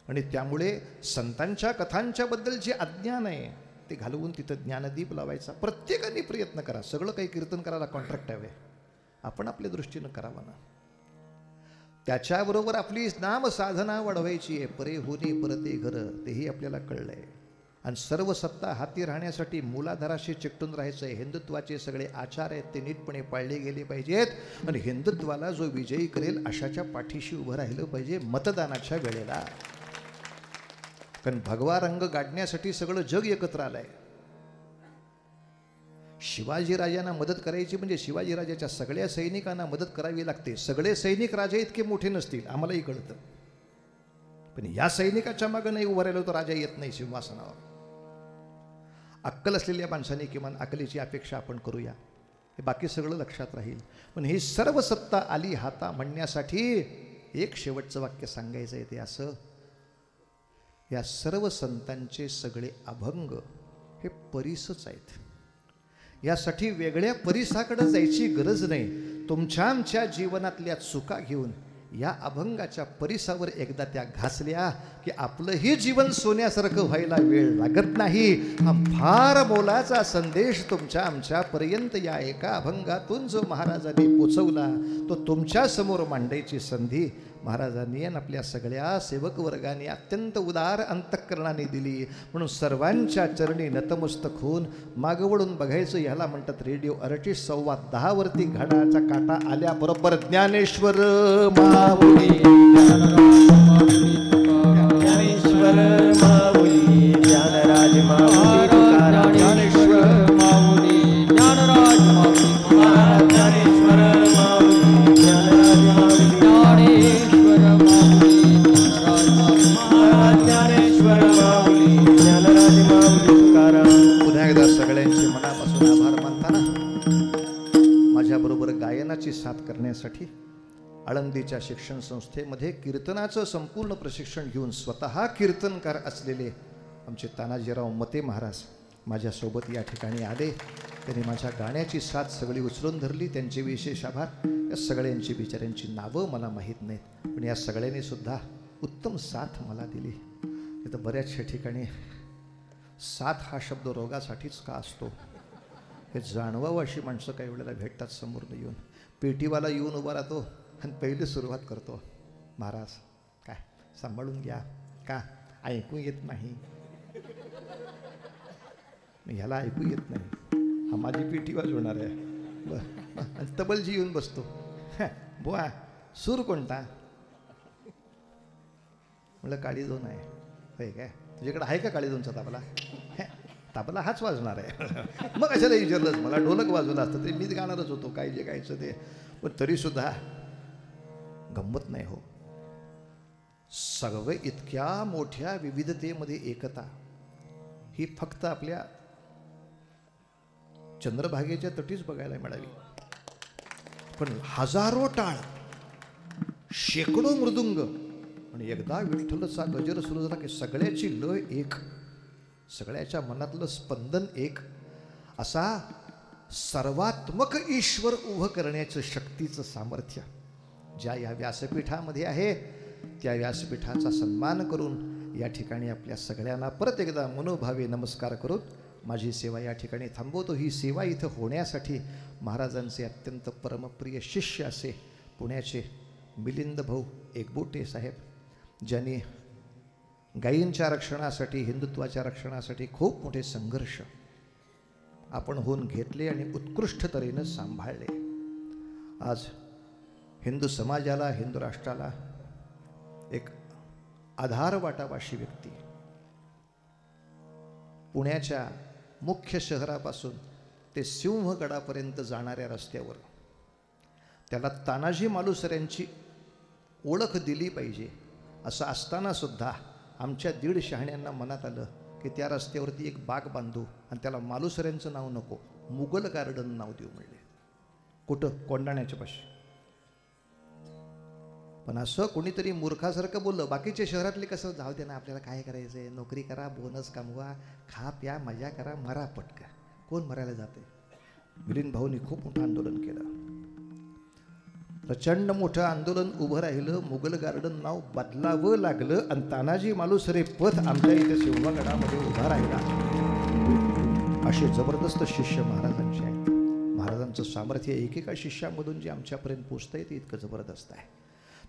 आणि त्यामुळे संतांच्या कथांच्या बद्दल जे अज्ञान आहे ते घालवून तिथं ज्ञानदीप लावायचा. प्रत्येकाने प्रयत्न करा. सगळं काही कीर्तन करायला कॉन्ट्रॅक्ट हवे, आपण आपल्या दृष्टीनं करावं ना. त्याच्याबरोबर आपली नाम साधना वाढवायची आहे. परे होणे परते घर, तेही आपल्याला कळलंय. आणि सर्व सत्ता हाती राहण्यासाठी मूलाधाराशी चिकटून राहायचं आहे. हिंदुत्वाचे सगळे आचार आहेत ते नीटपणे पाळले गेले पाहिजेत. आणि हिंदुत्वाला जो विजयी करेल अशाच्या पाठीशी उभं राहिलं पाहिजे मतदानाच्या वेळेला. कारण भगवा रंग गाडण्यासाठी सगळं जग एकत्र आलंय. शिवाजीराजांना मदत करायची म्हणजे शिवाजीराजाच्या सगळ्या सैनिकांना मदत करावी लागते. सगळे सैनिक राजा इतके मोठे नसतील, आम्हालाही कळतं. पण या सैनिकाच्या मागं नाही उभं राहिलं तर राजा येत नाही सिंहासनावर. अक्कल असलेल्या माणसाने किमान अकलेची अपेक्षा आपण करूया. हे बाकी सगळं लक्षात राहील. पण ही सर्व सत्ता आली हाता म्हणण्यासाठी एक शेवटचं वाक्य सांगायचं आहे, ते असं, या सर्व संतांचे सगळे अभंग हे परीसच आहेत. यासाठी वेगळ्या परिसाकडे जायची गरज नाही. तुमच्या आमच्या जीवनातल्या चुका घेऊन या अभंगाच्या परिसावर एकदा त्या घासल्या की आपलंही जीवन सोन्यासारखं व्हायला वेळ लागत नाही. हा फार मोलाचा संदेश तुमच्या आमच्यापर्यंत या एका अभंगातून जो महाराजांनी पोचवला तो तुमच्या समोर मांडायची संधी महाराजांनी आणि आपल्या सगळ्या सेवक वर्गाने अत्यंत उदार अंतःकरणाने दिली. म्हणून सर्वांच्या चरणी नतमस्तक होऊन मागवडून बघायचं. ह्याला म्हणतात रेडिओ आर्टिस्ट. 10:15 वरती घडाचा काटा आल्याबरोबर ज्ञानेश्वर माऊली, ज्ञानेश्वर माऊली, ज्ञानराज माऊली, ज्ञानेश्वर माऊली, ज्ञानराज माऊली, ज्ञानेश्वर माऊली, ज्ञानराज माऊली, ज्ञानेश्वर माऊली, ज्ञानेश्वर माऊली, ज्ञानराज माऊली तुकाराम. पुन्हा एकदा सगळ्यांचे मनापासून आभार मानताना माझ्याबरोबर गायनाची साथ करण्यासाठी आळंदी मराठीच्या शिक्षण संस्थेमध्ये कीर्तनाचं संपूर्ण प्रशिक्षण घेऊन स्वतः कीर्तनकार असलेले आमचे तानाजीराव मते महाराज माझ्यासोबत या ठिकाणी आले. त्यांनी माझ्या गाण्याची साथ सगळी उचलून धरली. त्यांचे विशेष आभार. या सगळ्यांची बिचाऱ्यांची नावं मला माहीत नाहीत, पण या सगळ्यांनी सुद्धा उत्तम साथ मला दिली. तिथं बऱ्याचशा ठिकाणी साथ हा शब्द रोगासाठीच का असतो हे जाणवावं अशी माणसं काही वेळेला भेटतात समोरनं येऊन. पेटीवाला येऊन उभा राहतो आणि पहिली सुरुवात करतो, महाराज काय सांभाळून घ्या, का ऐकू येत नाही, ह्याला ऐकू येत नाही, हा माझी पेटी वाजवणार आहे. बरं, तबलजी येऊन बसतो, बुवा सूर कोणता, म्हटलं काळी दोन आहे. होय काय, तुझ्याकडे आहे का काळी दोनचा तबला? तबला हाच वाजणार आहे. मग कशाला विचारलंच, मला ढोलक वाजवलं असतं तरी मीच गाणारच होतो, काय जे गायचं ते. पण तरीसुद्धा गंमत नाही हो. सगळे इतक्या मोठ्या विविधतेमध्ये एकता ही फक्त आपल्या चंद्रभागेच्या तटीच बघायला मिळावी. पण हजारो टाळ, शेकडो मृदुंग, आणि एकदा विठ्ठलचा गजर सुरू झाला की सगळ्याची लय एक, सगळ्याच्या मनातलं स्पंदन एक, असा सर्वात्मक ईश्वर उभं करण्याचं शक्तीचं सामर्थ्य ज्या या व्यासपीठामध्ये आहे, त्या व्यासपीठाचा सन्मान करून या ठिकाणी आपल्या सगळ्यांना परत एकदा मनोभावे नमस्कार करून माझी सेवा या ठिकाणी थांबवतो. ही सेवा इथं होण्यासाठी महाराजांचे अत्यंत परमप्रिय शिष्य असे पुण्याचे मिलिंद भाऊ एकबोटे साहेब, ज्यांनी गायींच्या रक्षणासाठी, हिंदुत्वाच्या रक्षणासाठी खूप मोठे संघर्ष आपण होऊन घेतले आणि उत्कृष्ट तऱ्हेनं सांभाळले. आज हिंदू समाजाला, हिंदू राष्ट्राला एक आधार वाटावाशी व्यक्ती, पुण्याच्या मुख्य शहरापासून ते सिंहगडापर्यंत जाणाऱ्या रस्त्यावर त्याला तानाजी मालुसऱ्यांची ओळख दिली पाहिजे असं असताना सुद्धा आमच्या दीड शहाण्यांना मनात आलं की त्या रस्त्यावरती एक बाग बांधू आणि त्याला मालुसऱ्यांचं नाव नको, मुघल गार्डन नाव देऊ म्हणले. कुठं? कोंडाण्याच्या पाशी. पण असं कोणीतरी मूर्खासारखं बोललं. बाकीच्या शहरातले कसं, जाऊ दे ना, आपल्याला काय करायचं आहे, नोकरी करा, बोनस कमवा, खा प्या, मजा करा, मरा पटका. कोण मरायला जाते? मिलिंद भाऊनी खूप मोठं आंदोलन केलं, प्रचंड मोठं आंदोलन उभं राहिलं, मुघल गार्डन नाव बदलावं लागलं आणि तानाजी मालुसरे पथ आमच्या इथे सिंहगडामध्ये उभा राहिला. असे जबरदस्त शिष्य महाराजांचे आहेत. महाराजांचं सामर्थ्य एकेका शिष्यामधून जे आमच्यापर्यंत पोचतं आहे ते इतकं जबरदस्त आहे.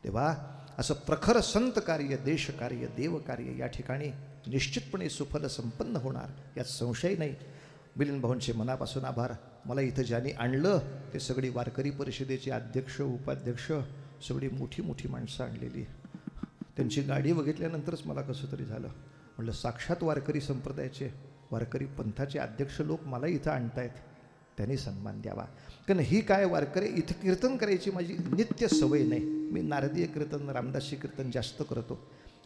तेव्हा असं प्रखर संत कार्य, देशकार्य, देवकार्य या ठिकाणी निश्चितपणे सुफल संपन्न होणार यात संशय नाही. मिलिंद भाऊंचे मनापासून आभार. मला इथं ज्यांनी आणलं ते सगळी वारकरी परिषदेचे अध्यक्ष, उपाध्यक्ष, सगळी मोठी मोठी माणसं आणलेली. त्यांची गाडी बघितल्यानंतरच मला कसं तरी झालं. म्हटलं साक्षात वारकरी संप्रदायाचे, वारकरी पंथाचे अध्यक्ष लोक मला इथं आणतायत, त्यांनी सन्मान द्यावा. कारण ही काय, वारकरी इथं कीर्तन करायची माझी नित्य सवय नाही. मी नारदीय कीर्तन, रामदासी कीर्तन जास्त करतो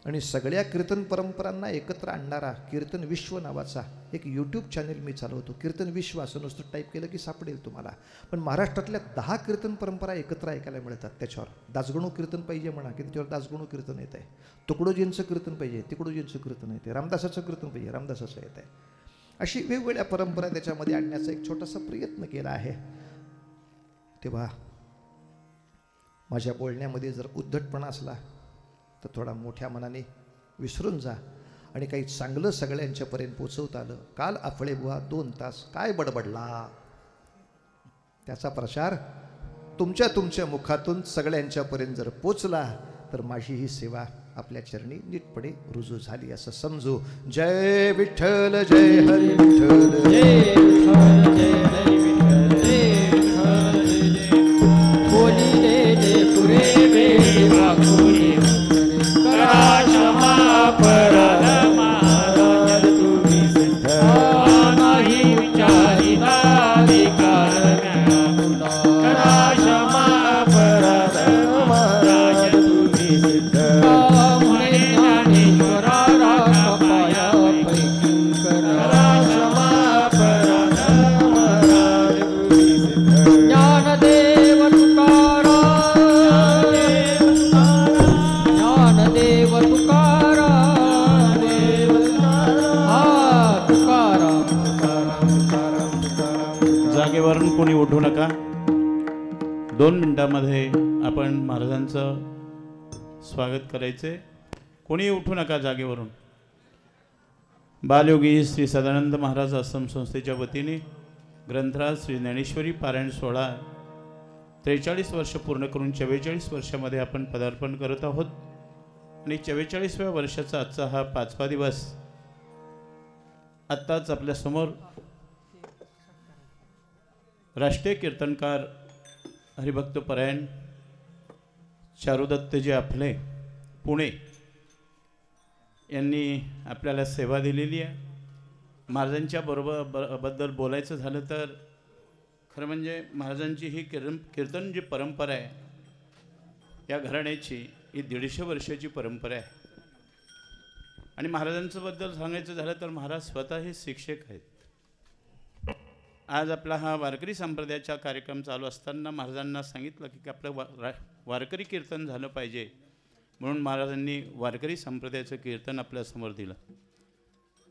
आणि सगळ्या कीर्तन परंपरांना एकत्र आणणारा कीर्तन विश्व नावाचा एक यूट्यूब चॅनल मी चालवतो. कीर्तन विश्व असं नुसतं टाईप केलं की सापडेल तुम्हाला. पण महाराष्ट्रातल्या 10 कीर्तन परंपरा एकत्र ऐकायला मिळतात. त्याच्यावर दासगणू कीर्तन पाहिजे म्हणा की त्याच्यावर दासगणू कीर्तन येत आहे, तुकडोजींचं कीर्तन पाहिजे, तिकडोजींचं कीर्तन येते, रामदासाचं कीर्तन पाहिजे, रामदासाचं येत आहे. अशी वेगवेगळ्या परंपरा त्याच्यामध्ये आणण्याचा एक छोटासा प्रयत्न केला आहे. तेव्हा माझ्या बोलण्यामध्ये जर उद्धटपणा असला तर थोडा मोठ्या मनाने विसरून जा आणि काही चांगलं सगळ्यांच्यापर्यंत पोचवता आलं. काल आफळे बुवा 2 तास काय बडबडला, त्याचा प्रचार तुमच्या मुखातून सगळ्यांच्यापर्यंत जर पोचला तर माझी ही सेवा आपल्या चरणी नीटपणे रुजू झाली असं समजू. जय विठ्ठल, जय हरी विठ्ठल, जय विठ्ठल, जय हरी विठ्ठल, जय विठ्ठल, जय बोलिले जे पुरे वेळी वाकुळे करा क्षमा अपराध महाराज तुम्ही सिद्ध नाही विचारिता विकार करा क्षमा अपराध महाराज तुम्ही सिद्ध म्हणे ज्ञानेश्वरा राम पाया पैकी करा क्षमा अपराध महाराज 2 मिनिटांमध्ये आपण महाराजांचं स्वागत करायचे. कोणी उठू नका जागेवरून. बालयोगी श्री सदानंद महाराज आश्रम संस्थेच्या वतीने ग्रंथराज श्री ज्ञानेश्वरी पारायण सोहळा 43 वर्ष पूर्ण करून 44 वर्षामध्ये आपण पदार्पण करत आहोत. आणि 44व्या वर्षाचा आजचा हा 5वा दिवस. आत्ताच आपल्यासमोर राष्ट्रीय कीर्तनकार हरिभक्त परायण चारुदत्तजी आपले पुणे यांनी आपल्याला सेवा दिलेली आहे. महाराजांच्या बद्दल बोलायचं झालं तर खरं म्हणजे महाराजांची ही कीर्तन जी परंपरा आहे या घराण्याची ही 150 वर्षाची परंपरा आहे. आणि महाराजांचं बद्दल सांगायचं झालं तर महाराज स्वतः हे शिक्षक आहेत. आज आपला हा वारकरी संप्रदायाचा कार्यक्रम चालू असताना महाराजांना सांगितलं की आपलं वारकरी कीर्तन झालं पाहिजे, म्हणून महाराजांनी वारकरी संप्रदायाचं कीर्तन आपल्यासमोर दिलं.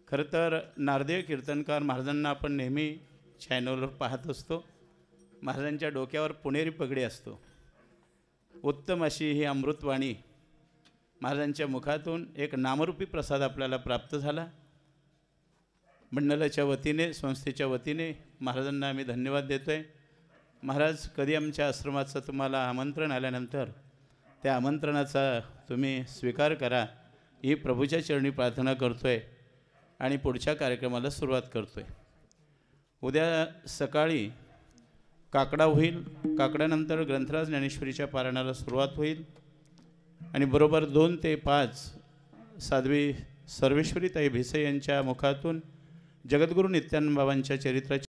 खरं तर नारदेय कीर्तनकार महाराजांना आपण नेहमी चॅनलवर पाहत असतो. महाराजांच्या डोक्यावर पुणेरी पगडी असतो. उत्तम अशी ही अमृतवाणी महाराजांच्या मुखातून एक नामरूपी प्रसाद आपल्याला प्राप्त झाला. मंडळाच्या वतीने संस्थेच्या वतीने महाराजांना आम्ही धन्यवाद देतो आहे. महाराज कधी आमच्या आश्रमाचं तुम्हाला आमंत्रण आल्यानंतर त्या आमंत्रणाचा तुम्ही स्वीकार करा ही प्रभूच्या चरणी प्रार्थना करतो आहे आणि पुढच्या कार्यक्रमाला सुरुवात करतो आहे. उद्या सकाळी काकडा होईल. काकड्यानंतर ग्रंथराज ज्ञानेश्वरीच्या पारायणाला सुरुवात होईल आणि बरोबर 2 ते 5 साध्वी सर्वेश्वरीताई भिसे यांच्या मुखातून जगद्गुरू नित्यानंद बाबांच्या चरित्राची